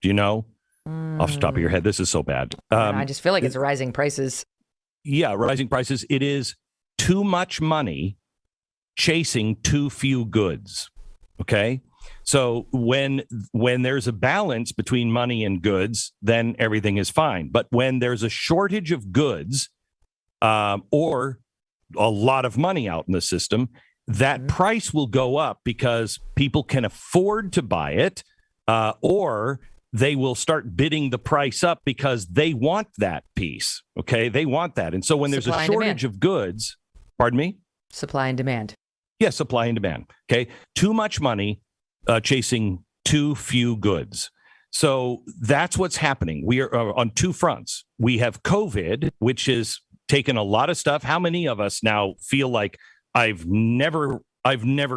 Do you know off the top of your head? This is so bad. I just feel like it's rising prices. Yeah, rising prices. It is too much money chasing too few goods. Okay. So when there's a balance between money and goods, then everything is fine. But when there's a shortage of goods or a lot of money out in the system, that price will go up because people can afford to buy it, or they will start bidding the price up because they want that piece. Okay, they want that. And so when there's a shortage of goods, pardon me? Supply and demand. Yes, supply and demand. Okay, too much money chasing too few goods. So that's what's happening. We are on two fronts. We have COVID, which is taken a lot of stuff. How many of us now feel like I've never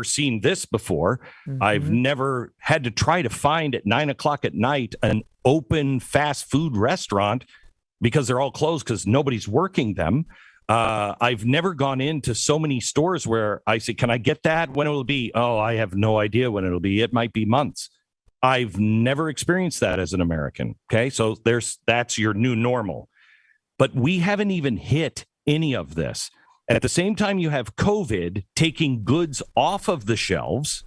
seen this before? I've never had to try to find at 9:00 at night an open fast food restaurant because they're all closed because nobody's working them. I've never gone into so many stores where I say, can I get that? When it will be? Oh, I have no idea when it'll be. It might be months. I've never experienced that as an American. Okay. So that's your new normal. But we haven't even hit any of this. At the same time, you have COVID taking goods off of the shelves.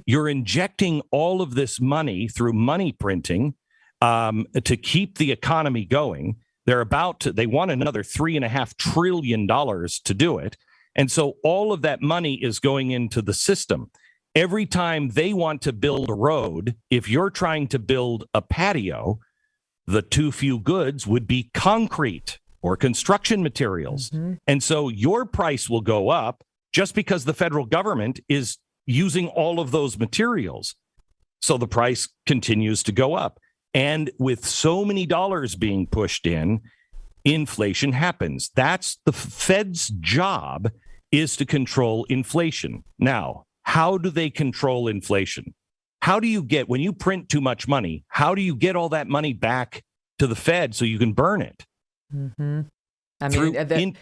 You're injecting all of this money through money printing to keep the economy going. They want another $3.5 trillion to do it. And so all of that money is going into the system. Every time they want to build a road, if you're trying to build a patio, the too few goods would be concrete or construction materials. And so your price will go up just because the federal government is using all of those materials. So the price continues to go up. And with so many dollars being pushed in, inflation happens. That's the Fed's job, is to control inflation. Now, how do they control inflation? How do you when you print too much money, how do you get all that money back to the Fed so you can burn it? I mean,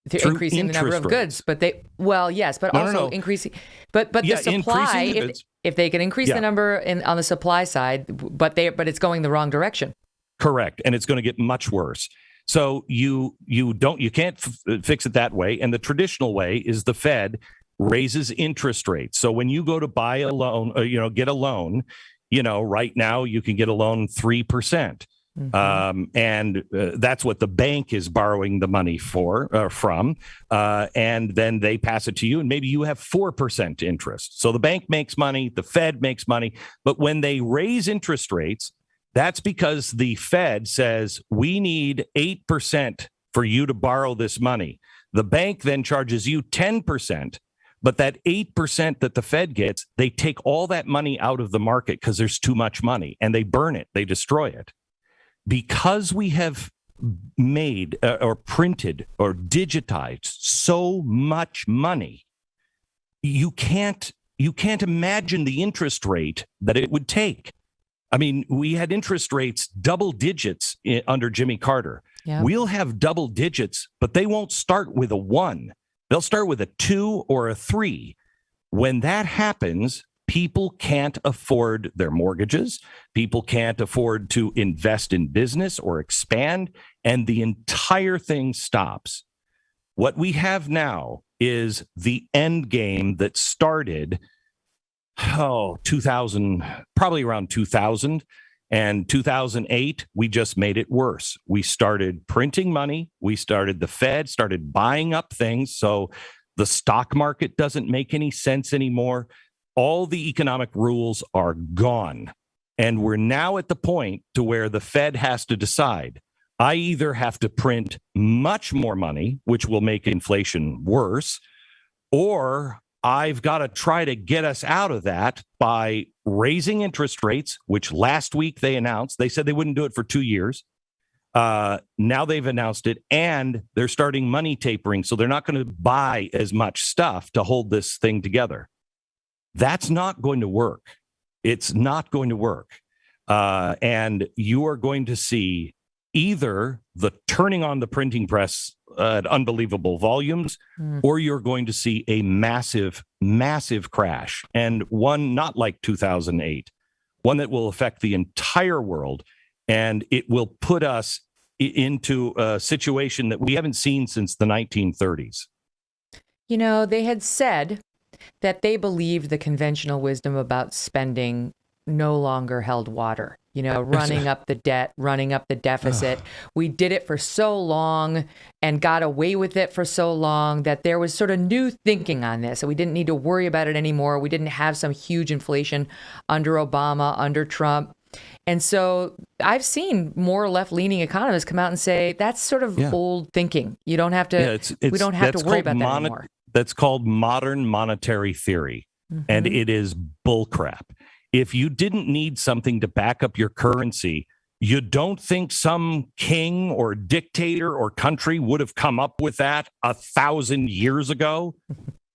they're increasing the number of goods, but increasing, but the supply, if they can increase the number on the supply side, but it's going the wrong direction. Correct. And it's going to get much worse. So you can't fix it that way. And the traditional way is the Fed raises interest rates. So when you go to buy a loan, get a loan, right now you can get a loan 3%. And that's what the bank is borrowing the money from. And then they pass it to you, and maybe you have 4% interest. So the bank makes money, the Fed makes money. But when they raise interest rates, that's because the Fed says we need 8% for you to borrow this money. The bank then charges you 10%. But that 8% that the Fed gets, they take all that money out of the market because there's too much money, and they burn it, they destroy it. Because we have made or printed or digitized so much money, you can't imagine the interest rate that it would take. I mean, we had interest rates double digits under Jimmy Carter. Yeah. We'll have double digits, but they won't start with a 1. They'll start with a 2 or a 3. When that happens, people can't afford their mortgages. People can't afford to invest in business or expand, and the entire thing stops. What we have now is the end game that started 2000, probably around 2000. And 2008, we just made it worse. We started printing money. The Fed started buying up things. So the stock market doesn't make any sense anymore. All the economic rules are gone. And we're now at the point to where the Fed has to decide. I either have to print much more money, which will make inflation worse, or I've got to try to get us out of that by raising interest rates, which last week they announced. They said they wouldn't do it for 2 years. Now they've announced it, and they're starting money tapering, so they're not going to buy as much stuff to hold this thing together. That's not going to work. It's not going to work. And you are going to see either the turning on the printing press at unbelievable volumes, or you're going to see a massive, massive crash, and one not like 2008, one that will affect the entire world, and it will put us into a situation that we haven't seen since the 1930s. You know, they had said that they believed the conventional wisdom about spending no longer held water. You know, running up the debt, running up the deficit. We did it for so long and got away with it for so long that there was sort of new thinking on this. And we didn't need to worry about it anymore. We didn't have some huge inflation under Obama, under Trump. And so I've seen more left-leaning economists come out and say that's sort of old thinking. You don't have to, we don't have to worry about that anymore. That's called modern monetary theory. And it is bullcrap. If you didn't need something to back up your currency, you don't think some king or dictator or country would have come up with that 1,000 years ago?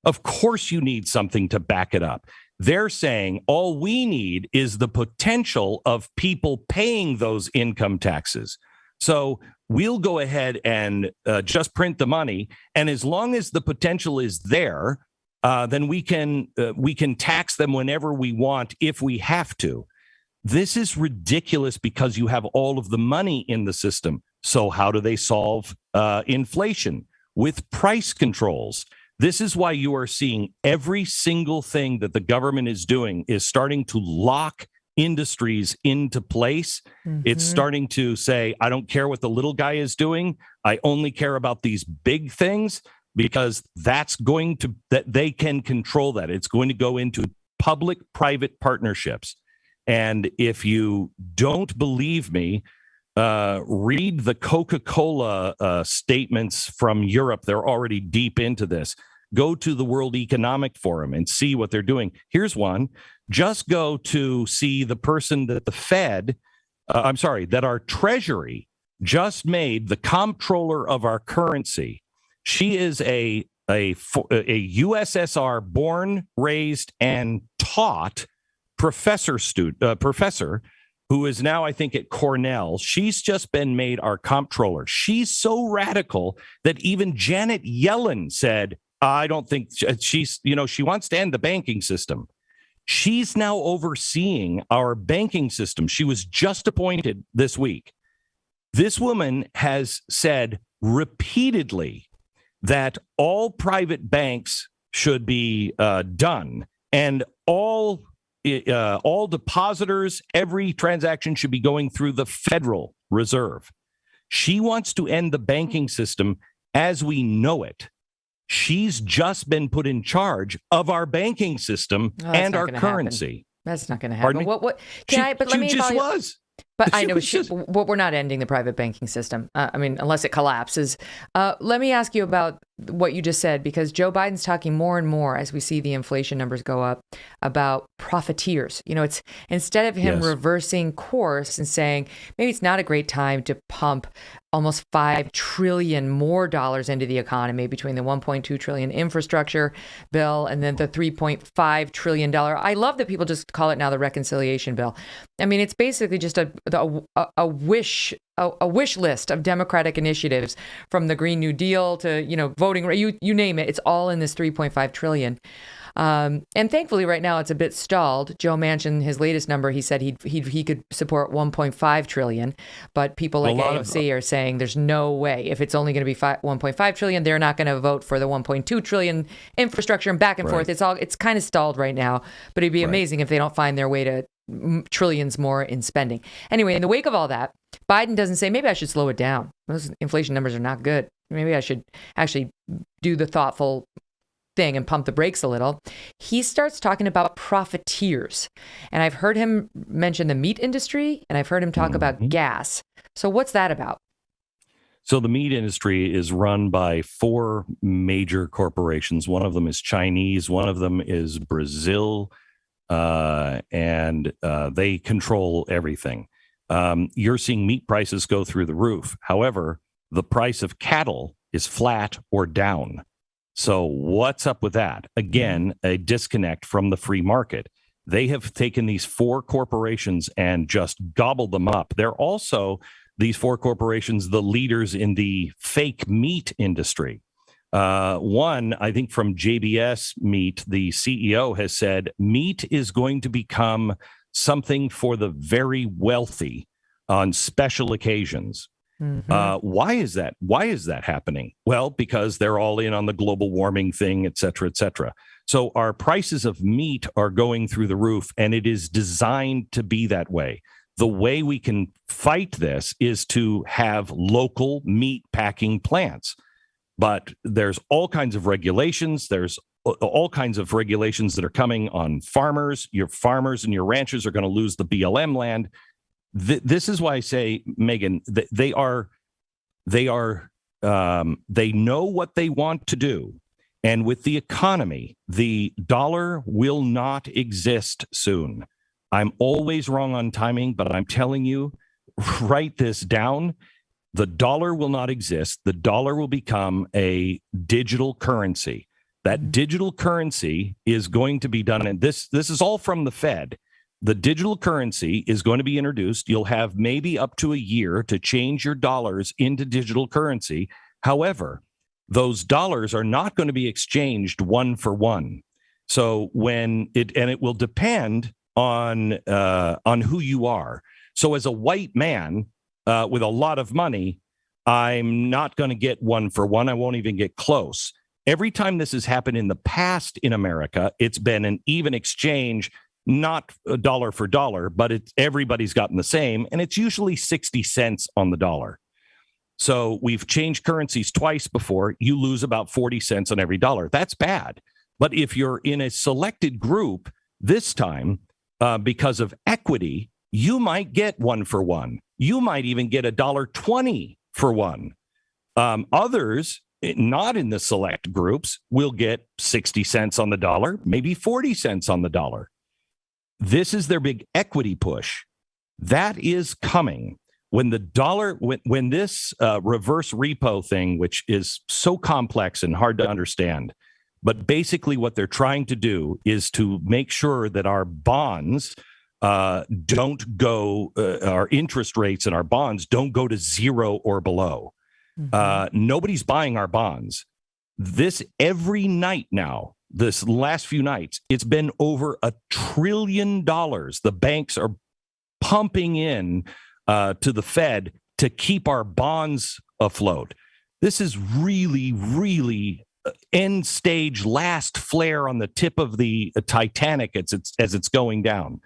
Of course you need something to back it up. They're saying all we need is the potential of people paying those income taxes. So we'll go ahead and just print the money. And as long as the potential is there, then we can tax them whenever we want if we have to. This is ridiculous because you have all of the money in the system. So how do they solve inflation? With price controls. This is why you are seeing every single thing that the government is doing is starting to lock industries into place. It's starting to say, I don't care what the little guy is doing. I only care about these big things. Because that they can control that. It's going to go into public-private partnerships. And if you don't believe me, read the Coca-Cola statements from Europe. They're already deep into this. Go to the World Economic Forum and see what they're doing. Here's one. Just go to see the person that the Fed, that our Treasury just made the comptroller of our currency. She is a USSR born, raised, and taught professor who is now, I think, at Cornell. She's just been made our comptroller. She's so radical that even Janet Yellen said, I don't think she wants to end the banking system. She's now overseeing our banking system. She was just appointed this week. This woman has said repeatedly that all private banks should be done, and all depositors, every transaction should be going through the Federal Reserve. She wants to end the banking system as we know it. She's just been put in charge of our banking system and our currency. That's not going to happen. What? Let me just was. But I know we're not ending the private banking system. Unless it collapses. Let me ask you about what you just said, because Joe Biden's talking more and more as we see the inflation numbers go up about profiteers. You know, it's instead of him reversing course and saying maybe it's not a great time to pump almost $5 trillion more dollars into the economy between the $1.2 trillion infrastructure bill and then the $3.5 trillion. I love that people just call it now the reconciliation bill. I mean, it's basically just a wish list of Democratic initiatives, from the Green New Deal to, voting, you name it. It's all in this $3.5 trillion. And thankfully, right now, it's a bit stalled. Joe Manchin, his latest number, he said he could support $1.5 trillion. But people like AOC are saying there's no way. If it's only going to be $1.5 trillion, they're not going to vote for the $1.2 trillion infrastructure and back and forth. It's kind of stalled right now. But it'd be amazing if they don't find their way to trillions more in spending. Anyway, in the wake of all that, Biden doesn't say, maybe I should slow it down. Those inflation numbers are not good. Maybe I should actually do the thoughtful thing and pump the brakes a little. He starts talking about profiteers. And I've heard him mention the meat industry, and I've heard him talk about gas. So what's that about? So the meat industry is run by 4 major corporations. One of them is Chinese. One of them is Brazil. And they control everything. you're seeing meat prices go through the roof. However, the price of cattle is flat or down. So what's up with that? Again, a disconnect from the free market. They have taken these 4 corporations and just gobbled them up. They're also, these 4 corporations, the leaders in the fake meat industry. One, I think from JBS Meat, the CEO has said meat is going to become something for the very wealthy on special occasions. Why is that? Why is that happening? Well, because they're all in on the global warming thing, et cetera, et cetera. So our prices of meat are going through the roof, and it is designed to be that way. The way we can fight this is to have local meat packing plants. But there's all kinds of regulations. There's all kinds of regulations that are coming on farmers. Your farmers and your ranchers are going to lose the BLM land. This is why I say, Megyn, they know what they want to do. And with the economy, the dollar will not exist soon. I'm always wrong on timing, but I'm telling you, write this down. The dollar will not exist. The dollar will become a digital currency. That digital currency is going to be done. And this is all from the Fed. The digital currency is going to be introduced. You'll have maybe up to a year to change your dollars into digital currency. However, those dollars are not going to be exchanged one for one. So it will depend on who you are. So as a white man with a lot of money, I'm not going to get one for one. I won't even get close. Every time this has happened in the past in America, it's been an even exchange. Not a dollar for dollar, but everybody's gotten the same, and it's usually 60 cents on the dollar. So we've changed currencies twice before. You lose about 40 cents on every dollar. That's bad. But if you're in a selected group this time, because of equity, you might get one for one. You might even get $1.20 for one. Others, not in the select groups, will get 60 cents on the dollar, maybe 40 cents on the dollar. This is their big equity push. That is coming when the dollar, when this reverse repo thing, which is so complex and hard to understand, but basically what they're trying to do is to make sure that our bonds don't go, our interest rates and our bonds don't go to 0 or below. Nobody's buying our bonds. This every night now. This last few nights, it's been over $1 trillion. The banks are pumping in to the Fed to keep our bonds afloat. This is really, really end stage, last flare on the tip of the Titanic as it's going down.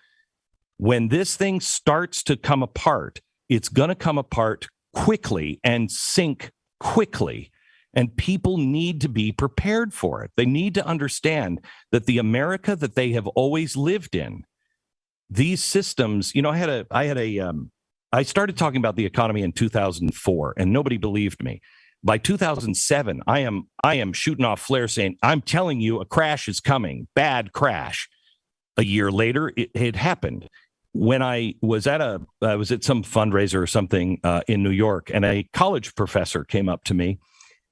When this thing starts to come apart, it's going to come apart quickly and sink quickly. And people need to be prepared for it. They need to understand that the America that they have always lived in, these systems, you know, I started talking about the economy in 2004 and nobody believed me. By 2007, I am shooting off flares saying, I'm telling you a crash is coming, bad crash. A year later, it had happened. When I was at some fundraiser or something in New York, and a college professor came up to me.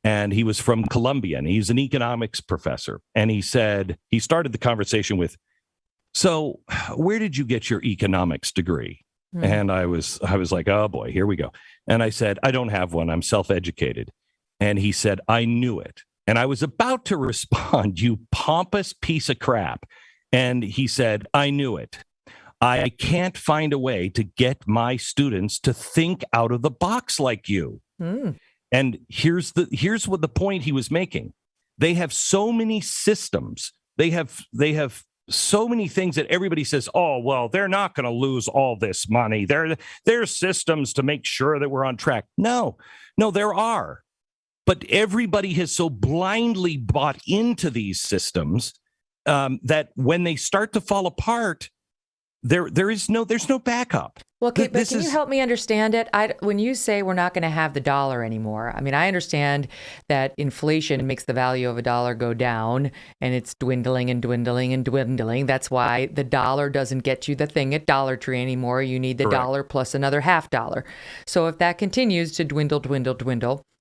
And he was from Columbia, and he's an economics professor. And he started the conversation with, so where did you get your economics degree? And I was like, oh boy, here we go. And I said, I don't have one. I'm self-educated. And he said, I knew it. And I was about to respond, you pompous piece of crap. And he said, I knew it. I can't find a way to get my students to think out of the box like you. And here's what the point he was making. They have so many systems. They have so many things that everybody says, oh, well, they're not going to lose all this money. There's systems to make sure that we're on track. No, there are. But everybody has so blindly bought into these systems that when they start to fall apart, there's no backup. Well, okay, but can you help me understand it? When you say we're not going to have the dollar anymore, I mean, I understand that inflation makes the value of a dollar go down, and it's dwindling and dwindling and dwindling. That's why the dollar doesn't get you the thing at Dollar Tree anymore. You need the Correct. dollar plus another $0.50. So if that continues to dwindle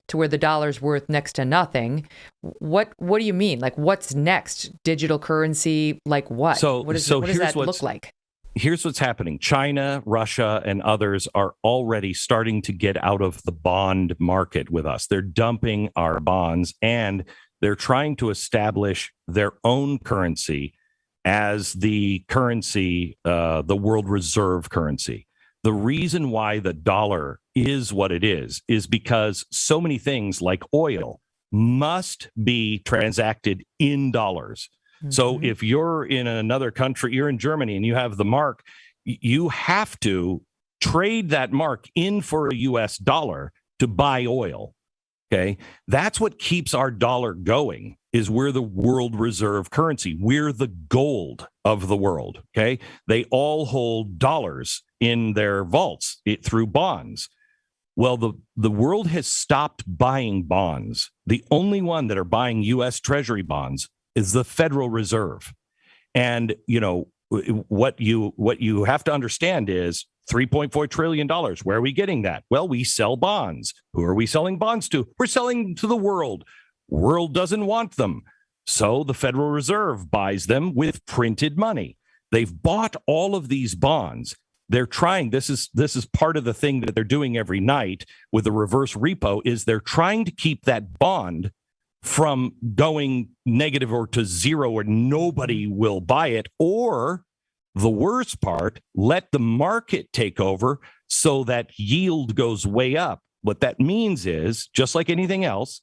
to where the dollar's worth next to nothing, what do you mean? Like, what's next? Digital currency? Like what? What does that look like? Here's what's happening. China, Russia, and others are already starting to get out of the bond market with us. They're dumping our bonds, and they're trying to establish their own currency as the currency, the world reserve currency. The reason why the dollar is what it is because so many things like oil must be transacted in dollars. So if you're in another country, you're in Germany and you have the mark, you have to trade that mark in for a US dollar to buy oil. Okay. That's what keeps our dollar going, is we're the world reserve currency. We're the gold of the world. Okay. They all hold dollars in their vaults through bonds. Well, the world has stopped buying bonds. The only one that are buying US Treasury bonds is the Federal Reserve. And, what you have to understand is $3.4 trillion. Where are we getting that? Well, we sell bonds. Who are we selling bonds to? We're selling to the world. World doesn't want them. So the Federal Reserve buys them with printed money. They've bought all of these bonds. They're trying, this is part of the thing that they're doing every night with the reverse repo, is they're trying to keep that bond from going negative or to zero, or nobody will buy it, or the worst part, let the market take over so that yield goes way up. What that means is, just like anything else,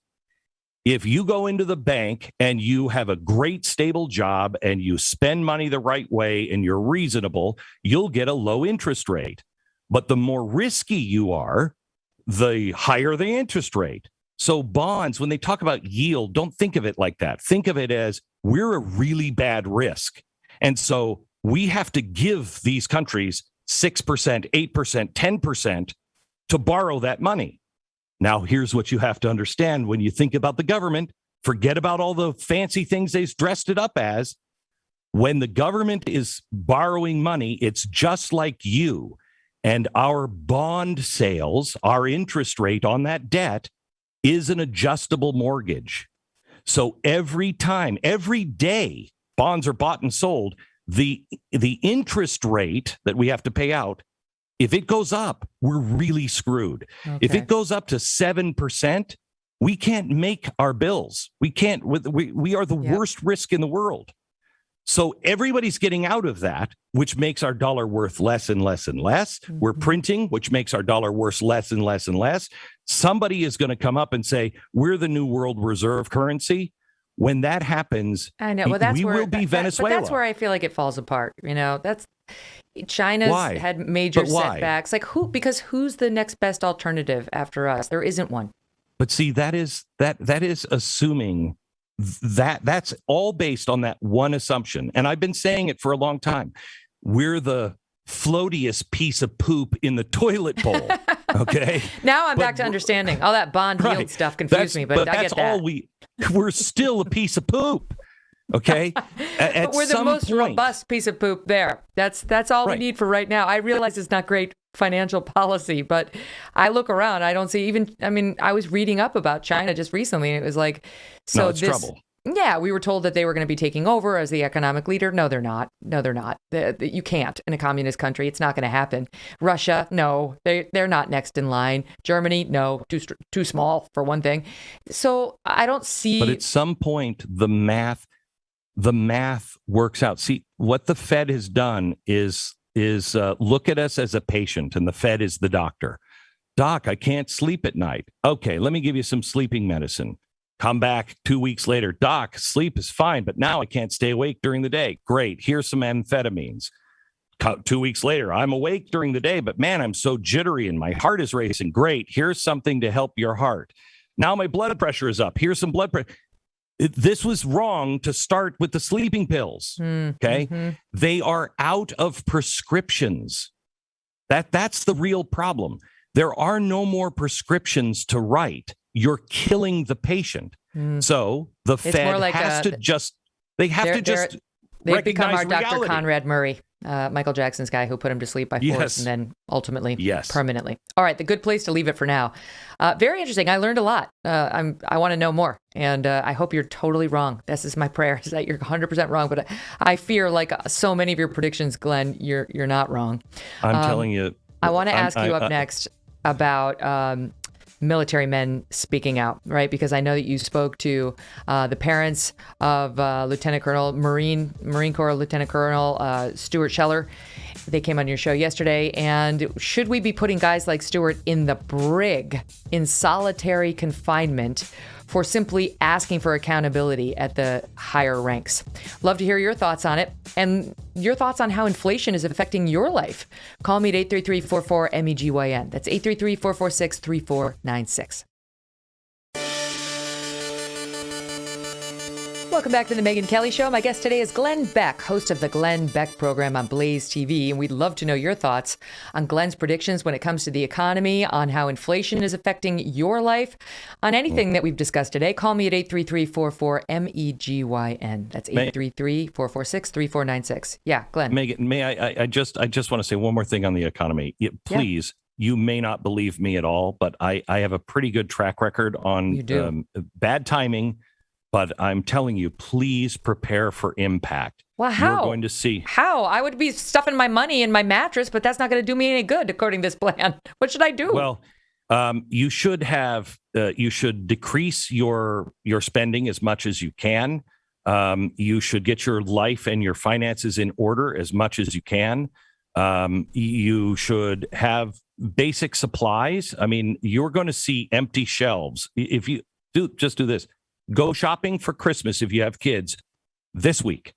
if you go into the bank and you have a great stable job and you spend money the right way and you're reasonable, you'll get a low interest rate. But the more risky you are, the higher the interest rate. So bonds, when they talk about yield, don't think of it like that. Think of it as, we're a really bad risk. And so we have to give these countries 6%, 8%, 10% to borrow that money. Now, here's what you have to understand when you think about the government. Forget about all the fancy things they've dressed it up as. When the government is borrowing money, it's just like you. And our bond sales, our interest rate on that debt is an adjustable mortgage. So every time, every day, bonds are bought and sold, the interest rate that we have to pay out, if it goes up, we're really screwed. Okay. If it goes up to 7%, we can't make our bills. We can't. We are the worst risk in the world. So everybody's getting out of that, which makes our dollar worth less and less and less. Mm-hmm. We're printing, which makes our dollar worth less and less and less. Somebody is going to come up and say, we're the new world reserve currency. When that happens, I know. Well, we will be Venezuela. But that's where I feel like it falls apart. That's China's had major setbacks. Like because who's the next best alternative after us? There isn't one. But see, that is assuming that's all based on that one assumption. And I've been saying it for a long time. We're the floatiest piece of poop in the toilet bowl. Okay. Now I'm back to understanding. All that bond yield stuff confused me, but I get that. We're still a piece of poop. Okay. But we're the most robust piece of poop there. That's all we need for right now. I realize it's not great financial policy, but I look around, I don't see I was reading up about China just recently, and it was like, trouble. Yeah, we were told that they were going to be taking over as the economic leader. No, they're not. You can't in a communist country. It's not going to happen. Russia, no, they're not next in line. Germany, no, too small for one thing. So I don't see. But at some point, the math works out. See, what the Fed has done is look at us as a patient, and the Fed is the doctor. Doc, I can't sleep at night. Okay, let me give you some sleeping medicine. Come back 2 weeks later. Doc, sleep is fine, but now I can't stay awake during the day. Great. Here's some amphetamines. 2 weeks later, I'm awake during the day, but man, I'm so jittery and my heart is racing. Great. Here's something to help your heart. Now my blood pressure is up. Here's some blood pressure. This was wrong to start with the sleeping pills. Okay. Mm-hmm. They are out of prescriptions. That's the real problem. There are no more prescriptions to write. You're killing the patient. So the Fed has to just, they have to just they've become our recognize Dr. reality. Conrad Murray, Michael Jackson's guy who put him to sleep by force Yes. and then ultimately Yes. permanently. All right, the good place to leave it for now. Very interesting. I learned a lot. I want to know more, and I hope you're totally wrong. This is my prayer, is that you're 100% wrong. But I fear, like so many of your predictions, Glenn, you're not wrong. I'm telling you. I want to ask you up next about military men speaking out, right? Because I know that you spoke to the parents of Lieutenant Colonel, Marine Corps Lieutenant Colonel Stuart Scheller. They came on your show yesterday. And should we be putting guys like Stuart in the brig in solitary confinement for simply asking for accountability at the higher ranks? Love to hear your thoughts on it and your thoughts on how inflation is affecting your life. Call me at 833-44-MEGYN. That's 833-446-3496. Welcome back to the Megyn Kelly Show. My guest today is Glenn Beck, host of the Glenn Beck Program on Blaze TV. And we'd love to know your thoughts on Glenn's predictions when it comes to the economy, on how inflation is affecting your life, on anything that we've discussed today. Call me at 833-44-MEGYN. That's 833-446-3496. Yeah, Glenn. Megyn, may I just want to say one more thing on the economy. Please, you may not believe me at all, but I have a pretty good track record on bad timing. But I'm telling you, please prepare for impact. Well, how? You're going to see. How? I would be stuffing my money in my mattress, but that's not going to do me any good, according to this plan. What should I do? Well, you should decrease your spending as much as you can. You should get your life and your finances in order as much as you can. You should have basic supplies. I mean, you're going to see empty shelves. If you do this. Go shopping for Christmas if you have kids this week.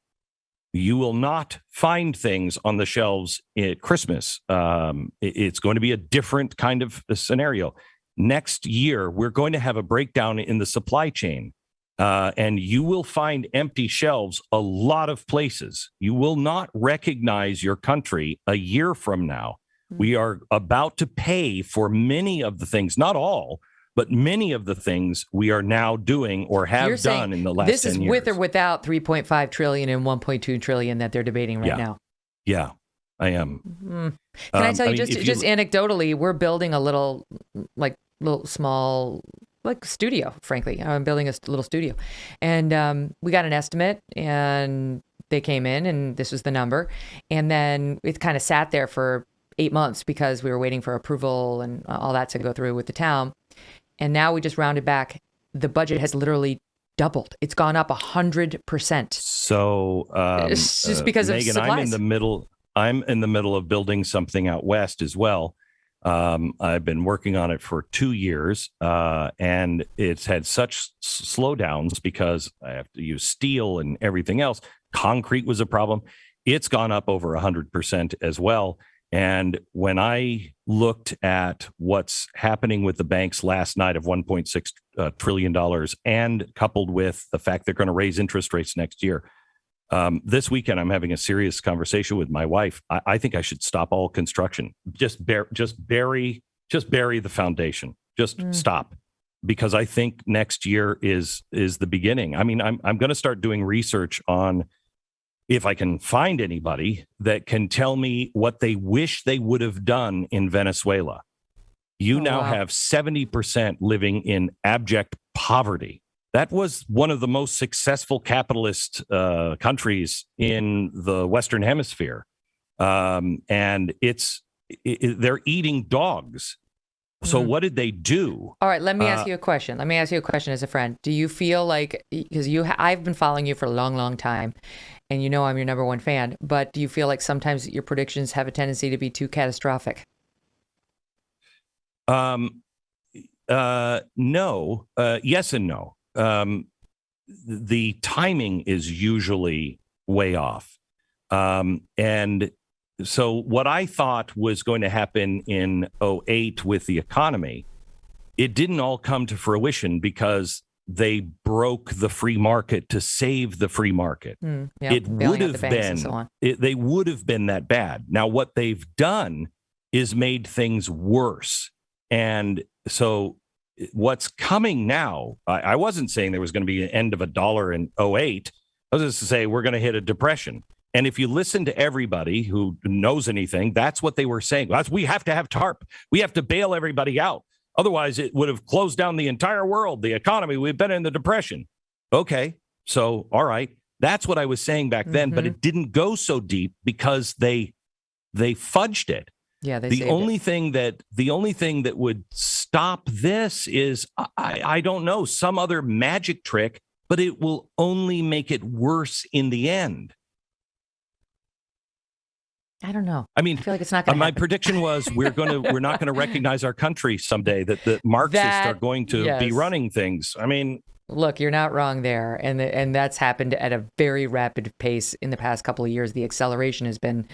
You will not find things on the shelves at Christmas. It's going to be a different kind of scenario. Next year, we're going to have a breakdown in the supply chain, and you will find empty shelves a lot of places. You will not recognize your country a year from now. We are about to pay for many of the things, not all, but many of the things we are now doing or have done in the last 10 years. This is with or without 3.5 trillion and 1.2 trillion that they're debating right now. Yeah, I am. Can I tell you, just anecdotally, we're building a little small studio, frankly. I'm building a little studio. And we got an estimate and they came in and this was the number. And then it kind of sat there for 8 months because we were waiting for approval and all that to go through with the town. And now we just rounded back. The budget has literally doubled. It's gone up 100%. So it's just because Megyn, of supplies. I'm in the middle of building something out west as well. I've been working on it for 2 years, and it's had such slowdowns because I have to use steel and everything else. Concrete was a problem. It's gone up over 100% as well. And when I looked at what's happening with the banks last night of $1.6 trillion and coupled with the fact they're going to raise interest rates next year, this weekend I'm having a serious conversation with my wife. I think I should stop all construction. Just bury the foundation. Stop. Because I think next year is the beginning. I mean, I'm going to start doing research on if I can find anybody that can tell me what they wish they would have done in Venezuela. You now have 70% living in abject poverty. That was one of the most successful capitalist countries in the Western Hemisphere. And they're eating dogs. So what did they do? All right, let me ask you a question. Let me ask you a question as a friend. Do you feel like, because I've been following you for a long, long time, and you know I'm your number one fan, but do you feel like sometimes your predictions have a tendency to be too catastrophic? No. Yes and no. The timing is usually way off. And so what I thought was going to happen in 2008 with the economy, it didn't all come to fruition because they broke the free market to save the free market. It would have been, they would have been that bad. Now, what they've done is made things worse. And so what's coming now, I wasn't saying there was going to be an end of $1 in '08. I was just to say we're going to hit a depression. And if you listen to everybody who knows anything, that's what they were saying. We have to have TARP. We have to bail everybody out. Otherwise, it would have closed down the entire world, the economy. We've been in the depression. Okay, so all right. That's what I was saying back then, but it didn't go so deep because they fudged it. Yeah, the only thing that would stop this is I don't know, some other magic trick, but it will only make it worse in the end. I don't know. I mean, I feel like it's not going to my happen. prediction was we're not going to recognize our country someday, that Marxists are going to be running things. I mean, look, you're not wrong there. And that's happened at a very rapid pace in the past couple of years. The acceleration has been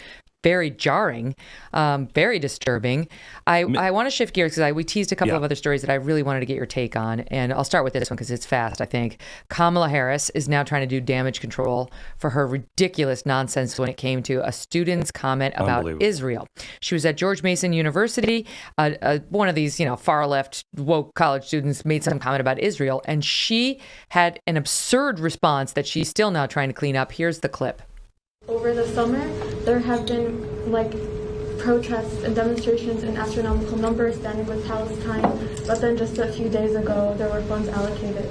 very jarring, very disturbing. I want to shift gears because we teased a couple of other stories that I really wanted to get your take on. And I'll start with this one because it's fast, I think. Kamala Harris is now trying to do damage control for her ridiculous nonsense when it came to a student's comment about Israel. She was at George Mason University. One of these, far left woke college students made some comment about Israel, and she had an absurd response that she's still now trying to clean up. Here's the clip. Over the summer, there have been protests and demonstrations in astronomical numbers standing with Palestine, but then just a few days ago, there were funds allocated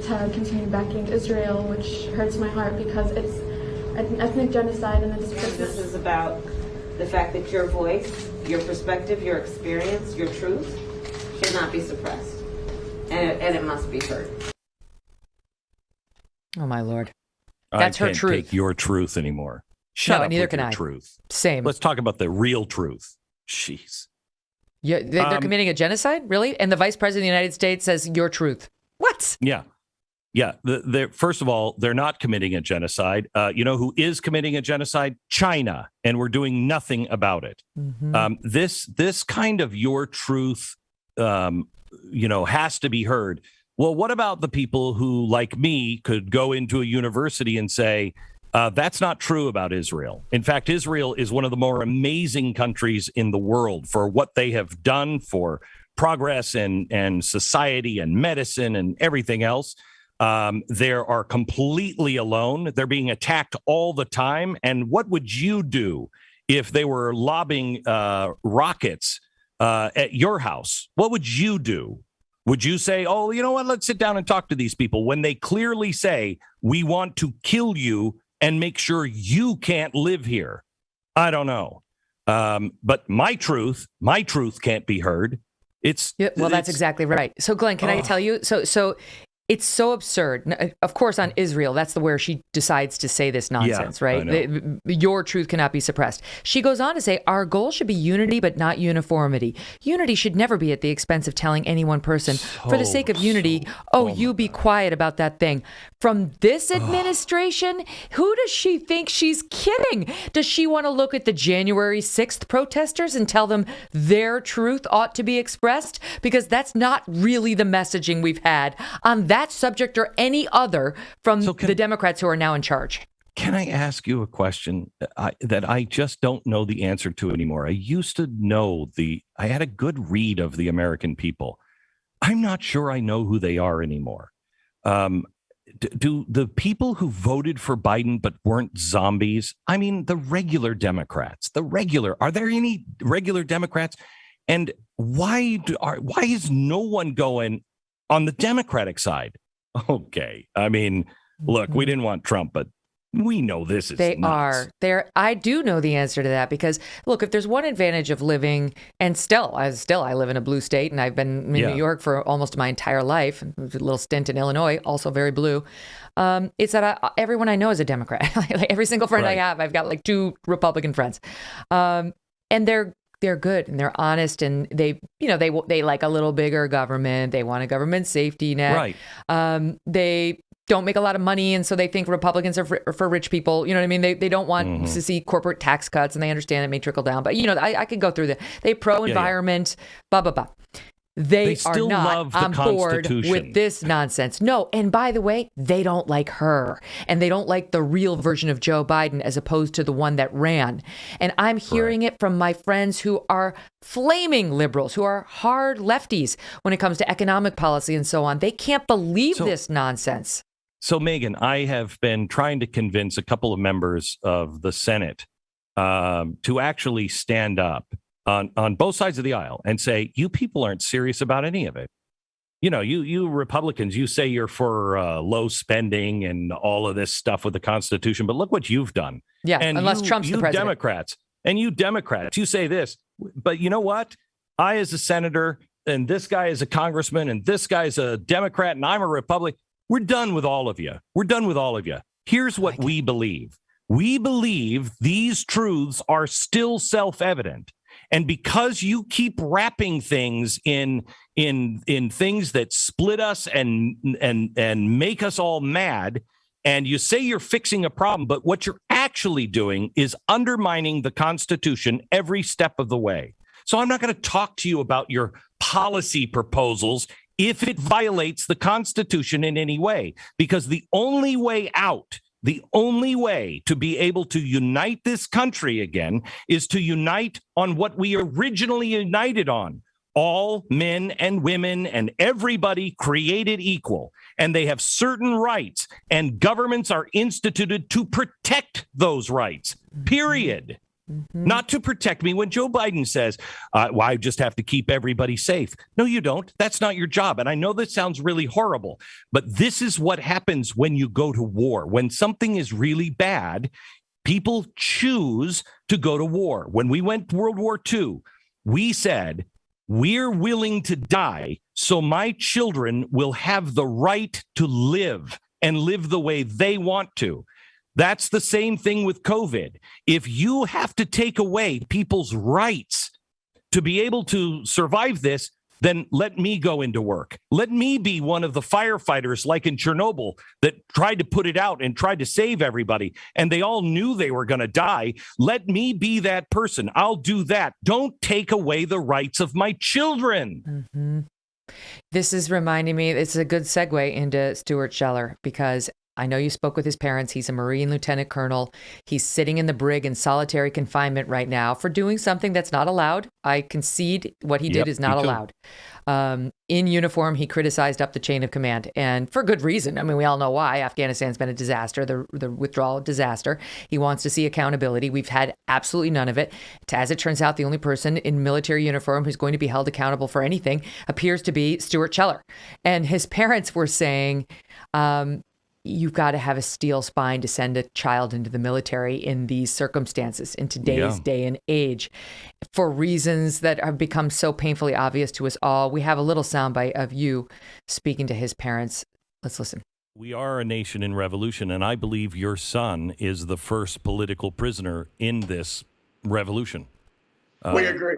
to continue backing Israel, which hurts my heart because it's an ethnic genocide and it's This is about the fact that your voice, your perspective, your experience, your truth should not be suppressed, and it must be heard. Oh, my Lord. That's her truth. I can't take your truth anymore. Shut up neither with can your I. Truth. Same. Let's talk about the real truth. Jeez. Yeah, they're committing a genocide? Really? And the vice president of the United States says your truth. What? Yeah. Yeah. First of all, they're not committing a genocide. You know who is committing a genocide? China. And we're doing nothing about it. This kind of your truth, has to be heard. Well, what about the people who, like me, could go into a university and say, that's not true about Israel. In fact, Israel is one of the more amazing countries in the world for what they have done for progress and society and medicine and everything else. They are completely alone. They're being attacked all the time. And what would you do if they were lobbing rockets at your house? What would you do? Would you say, oh, you know what, let's sit down and talk to these people when they clearly say, we want to kill you and make sure you can't live here? I don't know. But my truth can't be heard. That's exactly right. So, Glenn, can I tell you? So it's so absurd. Of course, on Israel, that's where she decides to say this nonsense, right? Your truth cannot be suppressed. She goes on to say, our goal should be unity, but not uniformity. Unity should never be at the expense of telling any one person, for the sake of unity, you be quiet about that thing. From this administration, who does she think she's kidding? Does she want to look at the January 6th protesters and tell them their truth ought to be expressed? Because that's not really the messaging we've had on that subject or any other from the Democrats who are now in charge. Can I ask you a question that I just don't know the answer to anymore? I used to know I had a good read of the American people. I'm not sure I know who they are anymore. Do the people who voted for Biden but weren't zombies? I mean, the regular Democrats, are there any regular Democrats? And why is no one going on the Democratic side? Okay. I mean, look, we didn't want Trump, but we know this is nuts. I do know the answer to that because, look, if there's one advantage of living, and still I live in a blue state, and I've been in New York for almost my entire life, a little stint in Illinois, also very blue, it's that everyone I know is a Democrat. Like every single friend I have, I've got like 2 Republican friends. And they're good and they're honest, and they like a little bigger government. They want a government safety net. Right. They don't make a lot of money, and so they think Republicans are for rich people. You know what I mean? They don't want to see corporate tax cuts, and they understand it may trickle down. But I could go through they pro-environment, blah, blah, blah. They are still not love the on board Constitution. with this nonsense. No, and by the way, they don't like her, and they don't like the real version of Joe Biden as opposed to the one that ran. And I'm hearing it from my friends who are flaming liberals, who are hard lefties when it comes to economic policy and so on. They can't believe this nonsense. So, Megyn, I have been trying to convince a couple of members of the Senate to actually stand up on both sides of the aisle and say, you people aren't serious about any of it. You know, you Republicans, you say you're for low spending and all of this stuff with the Constitution, but look what you've done. Yeah, and unless Trump's the president. You Democrats, you say this, but you know what? I, as a senator, and this guy is a congressman, and this guy's a Democrat, and I'm a Republican. We're done with all of you. We're done with all of you. Here's what we believe. We believe these truths are still self-evident. And because you keep wrapping things in things that split us and make us all mad, and you say you're fixing a problem, but what you're actually doing is undermining the Constitution every step of the way. So I'm not going to talk to you about your policy proposals if it violates the Constitution in any way, because the only way out, the only way to be able to unite this country again is to unite on what we originally united on. All men and women and everybody created equal, and they have certain rights, and governments are instituted to protect those rights, period. Not to protect me. When Joe Biden says, well, I just have to keep everybody safe. No, you don't. That's not your job. And I know this sounds really horrible, but this is what happens when you go to war. When something is really bad, people choose to go to war. When we went to World War II, we said, we're willing to die so my children will have the right to live and live the way they want to. That's the same thing with COVID. If you have to take away people's rights to be able to survive this, then let me go into work. Let me be one of the firefighters like in Chernobyl that tried to put it out and tried to save everybody, and they all knew they were going to die. Let me be that person. I'll do that. Don't take away the rights of my children. Mm-hmm. This is reminding me, it's a good segue into Stuart Scheller, because I know you spoke with his parents. He's a Marine lieutenant colonel. He's sitting in the brig in solitary confinement right now for doing something that's not allowed. I concede what he did is not allowed. In uniform, he criticized up the chain of command, and for good reason. I mean, we all know why. Afghanistan's been a disaster, the withdrawal disaster. He wants to see accountability. We've had absolutely none of it. As it turns out, the only person in military uniform who's going to be held accountable for anything appears to be Stuart Scheller. And his parents were saying, you've got to have a steel spine to send a child into the military in these circumstances, in today's day and age, for reasons that have become so painfully obvious to us all. We have a little soundbite of you speaking to his parents. Let's listen. We are a nation in revolution, and I believe your son is the first political prisoner in this revolution. We agree.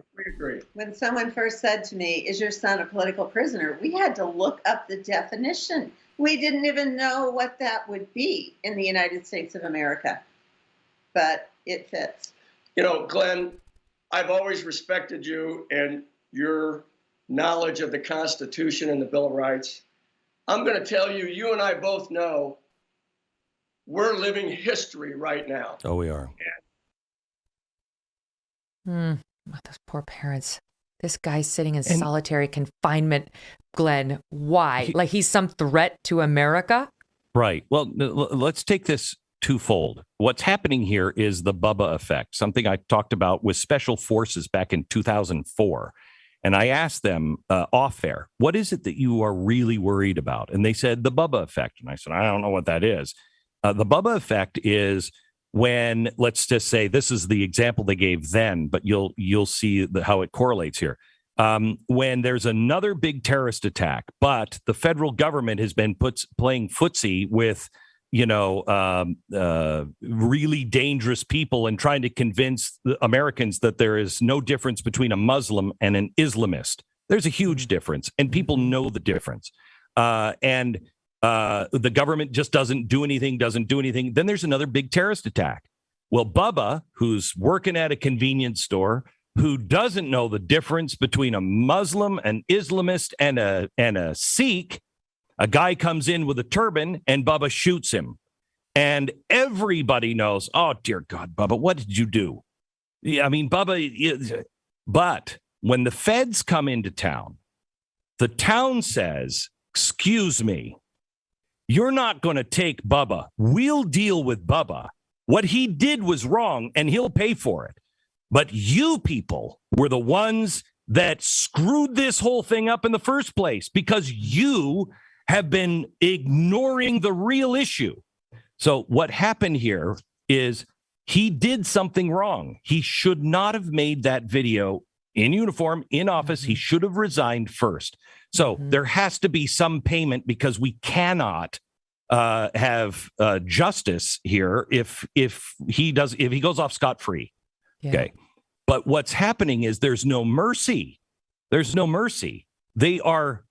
When someone first said to me, is your son a political prisoner? We had to look up the definition. We didn't even know what that would be in the United States of America, but it fits. You know, Glenn, I've always respected you and your knowledge of the Constitution and the Bill of Rights. I'm going to tell you, you and I both know we're living history right now. Oh, we are. Those poor parents. This guy's sitting in solitary confinement, Glenn. Why? Like he's some threat to America? Right. Well, let's take this twofold. What's happening here is the Bubba effect, something I talked about with special forces back in 2004. And I asked them off air, what is it that you are really worried about? And they said the Bubba effect. And I said, I don't know what that is. The Bubba effect is when, let's just say, this is the example they gave then, but you'll see how it correlates here. When there's another big terrorist attack, but the federal government has been playing footsie with, really dangerous people and trying to convince the Americans that there is no difference between a Muslim and an Islamist. There's a huge difference, and people know the difference. The government just doesn't do anything. Then there's another big terrorist attack. Well, Bubba, who's working at a convenience store, who doesn't know the difference between a Muslim, an Islamist, and a Sikh. A guy comes in with a turban and Bubba shoots him. And everybody knows, oh, dear God, Bubba, what did you do? I mean, Bubba, but when the feds come into town, the town says, excuse me, you're not going to take Bubba. We'll deal with Bubba. What he did was wrong, and he'll pay for it. But you people were the ones that screwed this whole thing up in the first place because you have been ignoring the real issue. So what happened here is he did something wrong. He should not have made that video in uniform, in office. He should have resigned first. So there has to be some payment because we cannot have justice here if he goes off scot-free. Yeah. Okay. But what's happening is there's no mercy. There's no mercy. They are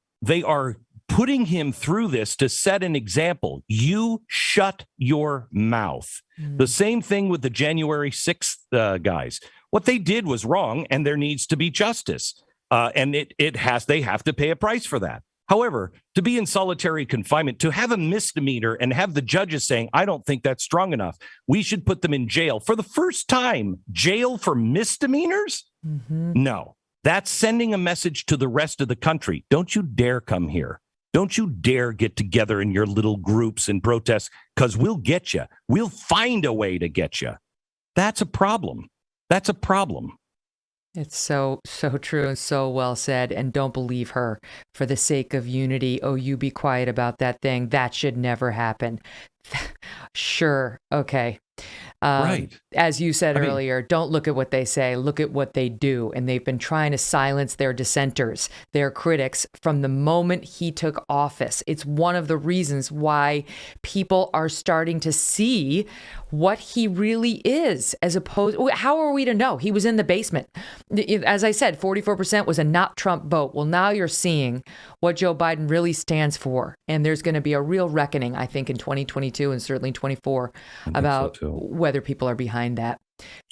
putting him through this to set an example. You shut your mouth. The same thing with the January 6th guys. What they did was wrong, and there needs to be justice. And they have to pay a price for that. However, to be in solitary confinement, to have a misdemeanor and have the judges saying, I don't think that's strong enough, we should put them in jail for the first time. Jail for misdemeanors? No, that's sending a message to the rest of the country. Don't you dare come here. Don't you dare get together in your little groups and protests, because we'll get you. We'll find a way to get you. That's a problem. That's a problem. It's so true and so well said. And don't believe her for the sake of unity. Oh, you be quiet about that thing. That should never happen. Sure. Okay. Right. As you said earlier, don't look at what they say, look at what they do. And they've been trying to silence their dissenters, their critics, from the moment he took office. It's one of the reasons why people are starting to see what he really is, as opposed, how are we to know? He was in the basement. As I said, 44% was a not Trump vote. Well, now you're seeing what Joe Biden really stands for. And there's going to be a real reckoning, I think, in 2022 and certainly 24 about whether people are behind that.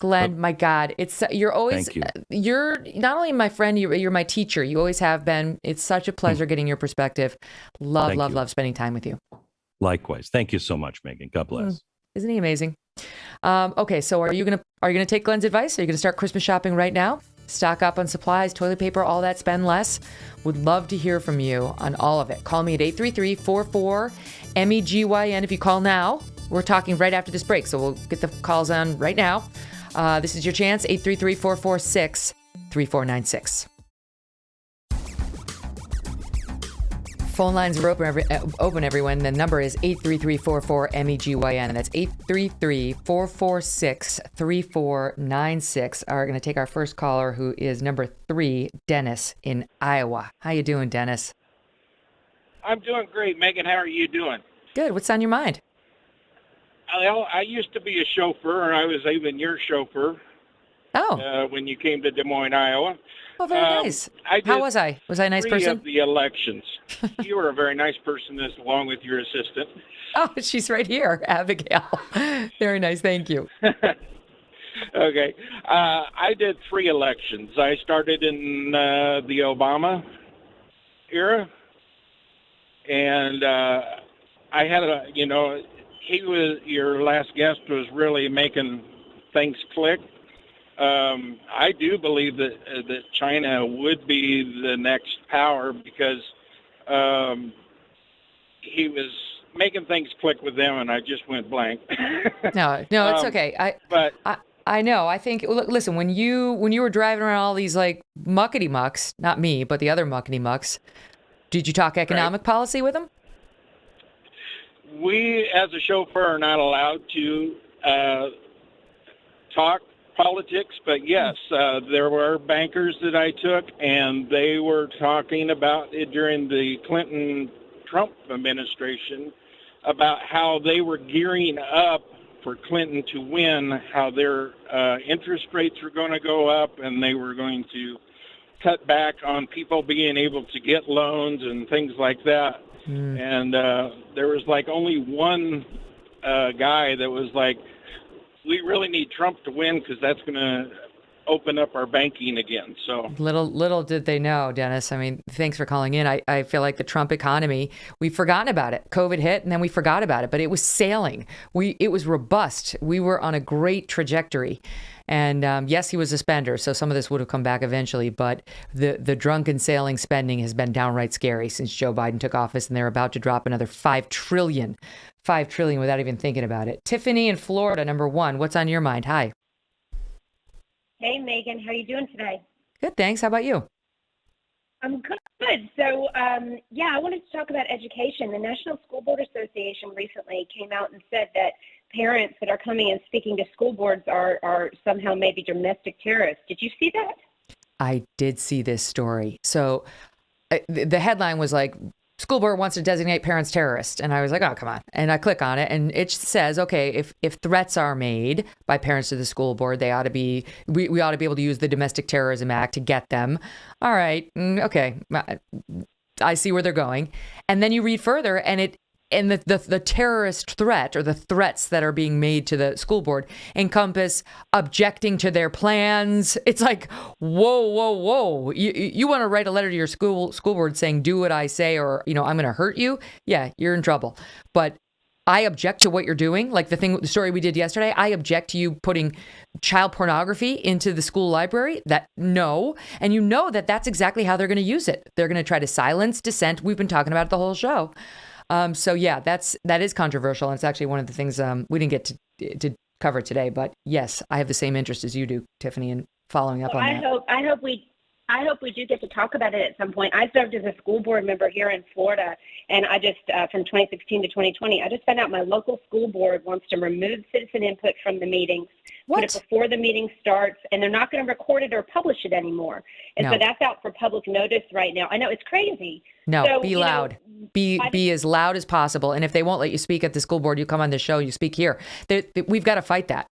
Glenn, my God, you're always, you're not only my friend, you're my teacher. You always have been. It's such a pleasure getting your perspective. Love spending time with you. Likewise. Thank you so much, Megyn. God bless. Isn't he amazing? Okay, so are you gonna take Glenn's advice? Are you gonna start Christmas shopping right now? Stock up on supplies, toilet paper, all that, spend less. Would love to hear from you on all of it. Call me at 833-44-MEGYN. If you call now, we're talking right after this break, so we'll get the calls on right now. This is your chance, 833-446-3496. Phone lines are open, everyone. The number is 833-44-MEGYN, and that's 833-446-3496. We're going to take our first caller, who is number 3, Dennis in Iowa. How you doing, Dennis? I'm doing great, Megyn. How are you doing? Good. What's on your mind? I used to be a chauffeur. I was even your chauffeur. Oh. When you came to Des Moines, Iowa. Oh, very nice. How was I? Was I a nice person? 3 of the elections. You were a very nice person, along with your assistant. Oh, she's right here, Abigail. Very nice. Thank you. Okay. I did 3 elections. I started in the Obama era. And I had your last guest was really making things click. I do believe that China would be the next power because he was making things click with them, and I just went blank. No, it's okay. I know. I think. Listen, when you were driving around all these like muckety mucks, not me, but the other muckety mucks, did you talk economic policy with them? We, as a chauffeur, are not allowed to talk politics, but yes, there were bankers that I took, and they were talking about it during the Clinton-Trump administration about how they were gearing up for Clinton to win, how their interest rates were going to go up, and they were going to cut back on people being able to get loans and things like that. And there was like only one guy that was like, we really need Trump to win because that's going to open up our banking again. So Little did they know, Dennis. I mean, thanks for calling in. I feel like the Trump economy, we've forgotten about it. COVID hit and then we forgot about it, but it was sailing. It was robust. We were on a great trajectory. And yes, he was a spender, so some of this would have come back eventually. But the drunken sailing spending has been downright scary since Joe Biden took office, and they're about to drop another $5 trillion without even thinking about it. Tiffany in Florida, number one. What's on your mind? Hi. Hey, Megan. How are you doing today? Good, thanks. How about you? I'm good. So, I wanted to talk about education. The National School Board Association recently came out and said that parents that are coming and speaking to school boards are somehow maybe domestic terrorists. Did you see that? I did see this story. So the headline was like, school board wants to designate parents terrorists. And I was like, oh, come on. And I click on it and it says, okay, if threats are made by parents to the school board, they ought to be, we ought to be able to use the Domestic Terrorism Act to get them. All right. Okay. I see where they're going. And then you read further and the terrorist threat or the threats that are being made to the school board encompass objecting to their plans. It's like, whoa. You want to write a letter to your school board saying, do what I say, or, I'm going to hurt you. Yeah, you're in trouble. But I object to what you're doing. Like the story we did yesterday, I object to you putting child pornography into the school library. No. And you know that's exactly how they're going to use it. They're going to try to silence dissent. We've been talking about it the whole show. So yeah, that is controversial. And it's actually one of the things we didn't get to cover today. But yes, I have the same interest as you do, Tiffany, in following up on that. I hope we do get to talk about it at some point. I served as a school board member here in Florida, and I just from 2016 to 2020, I just found out my local school board wants to remove citizen input from the meetings. Put it before the meeting starts, and they're not going to record it or publish it anymore. And so that's out for public notice right now. I know it's crazy. No, so, be loud. Be as loud as possible. And if they won't let you speak at the school board, you come on the show, you speak here. We've got to fight that.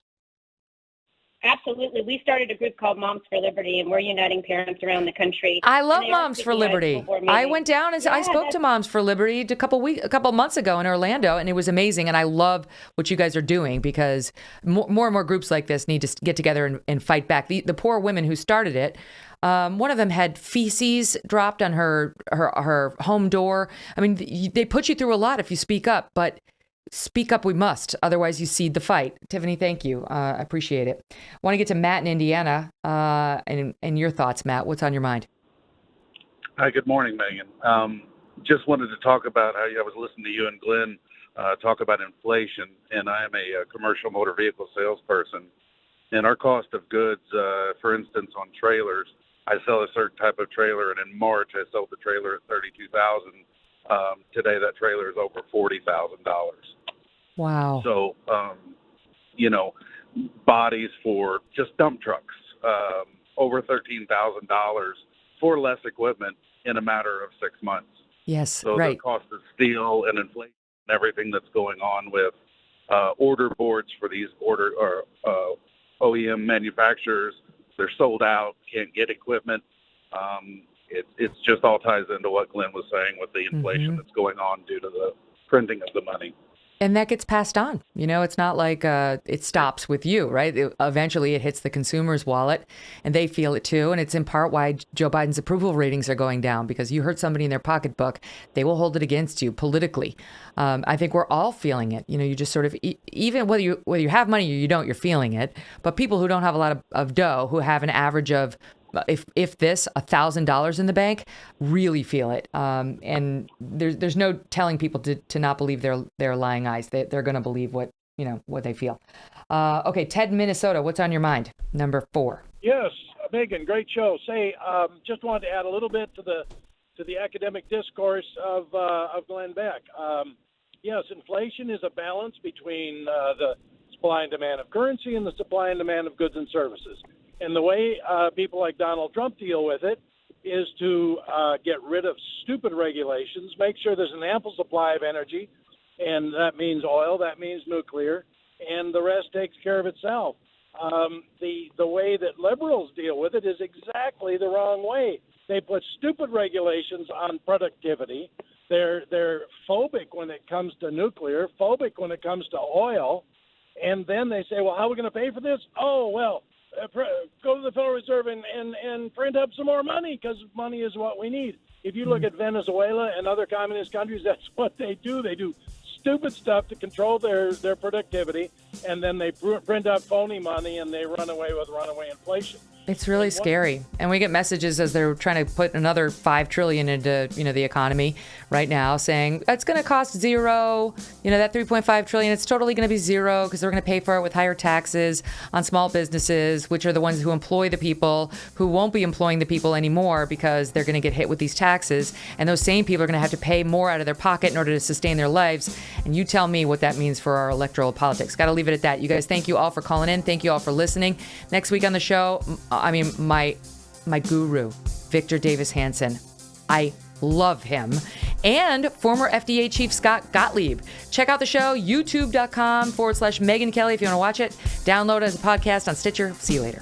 Absolutely. We started a group called Moms for Liberty, and we're uniting parents around the country. I love Moms for Liberty. I went down and I spoke to Moms for Liberty a couple months ago in Orlando, and it was amazing. And I love what you guys are doing because more and more groups like this need to get together and fight back. The poor women who started it, one of them had feces dropped on her home door. I mean, they put you through a lot if you speak up, but speak up we must. Otherwise, you cede the fight. Tiffany, thank you. I appreciate it. Want to get to Matt in Indiana and your thoughts, Matt. What's on your mind? Hi, good morning, Megan. Just wanted to talk about how I was listening to you and Glenn talk about inflation, and I am a commercial motor vehicle salesperson. And our cost of goods, for instance, on trailers, I sell a certain type of trailer, and in March I sold the trailer at $32,000. Today that trailer is over $40,000. Wow. So, bodies for just dump trucks, over $13,000 for less equipment in a matter of 6 months. Yes, so right. The cost of steel and inflation and everything that's going on with order boards for these OEM manufacturers, they're sold out, can't get equipment. It's just all ties into what Glenn was saying with the inflation that's going on due to the printing of the money. And that gets passed on. It's not like it stops with you, right? Eventually it hits the consumer's wallet and they feel it too. And it's in part why Joe Biden's approval ratings are going down, because you hurt somebody in their pocketbook, they will hold it against you politically. I think we're all feeling it. You just sort of, even whether you have money or you don't, you're feeling it. But people who don't have a lot of dough, who have an average of, if this $1,000 in the bank, really feel it. And there's no telling people to not believe their lying eyes. They're going to believe what they feel. Okay, Ted, Minnesota, what's on your mind? Number 4. Yes, Megan, great show. Just wanted to add a little bit to the academic discourse of Glenn Beck. Yes, inflation is a balance between the supply and demand of currency and the supply and demand of goods and services. And the way people like Donald Trump deal with it is to get rid of stupid regulations, make sure there's an ample supply of energy, and that means oil, that means nuclear, and the rest takes care of itself. The way that liberals deal with it is exactly the wrong way. They put stupid regulations on productivity. They're phobic when it comes to nuclear, phobic when it comes to oil, and then they say, well, how are we going to pay for this? Oh, well, go to the Federal Reserve and print up some more money, because money is what we need. If you look at Venezuela and other communist countries, that's what they do. They do stupid stuff to control their productivity, and then they print up phony money, and they run away with runaway inflation. It's really scary. And we get messages as they're trying to put another $5 trillion into, the economy right now, saying it's going to cost zero. That $3.5 trillion, it's totally going to be zero because they're going to pay for it with higher taxes on small businesses, which are the ones who employ the people who won't be employing the people anymore because they're going to get hit with these taxes. And those same people are going to have to pay more out of their pocket in order to sustain their lives. And you tell me what that means for our electoral politics. Got to leave it at that. You guys, thank you all for calling in. Thank you all for listening. Next week on the show, my guru, Victor Davis Hanson. I love him. And former FDA Chief Scott Gottlieb. Check out the show, youtube.com/Megyn Kelly if you want to watch it. Download it as a podcast on Stitcher. See you later.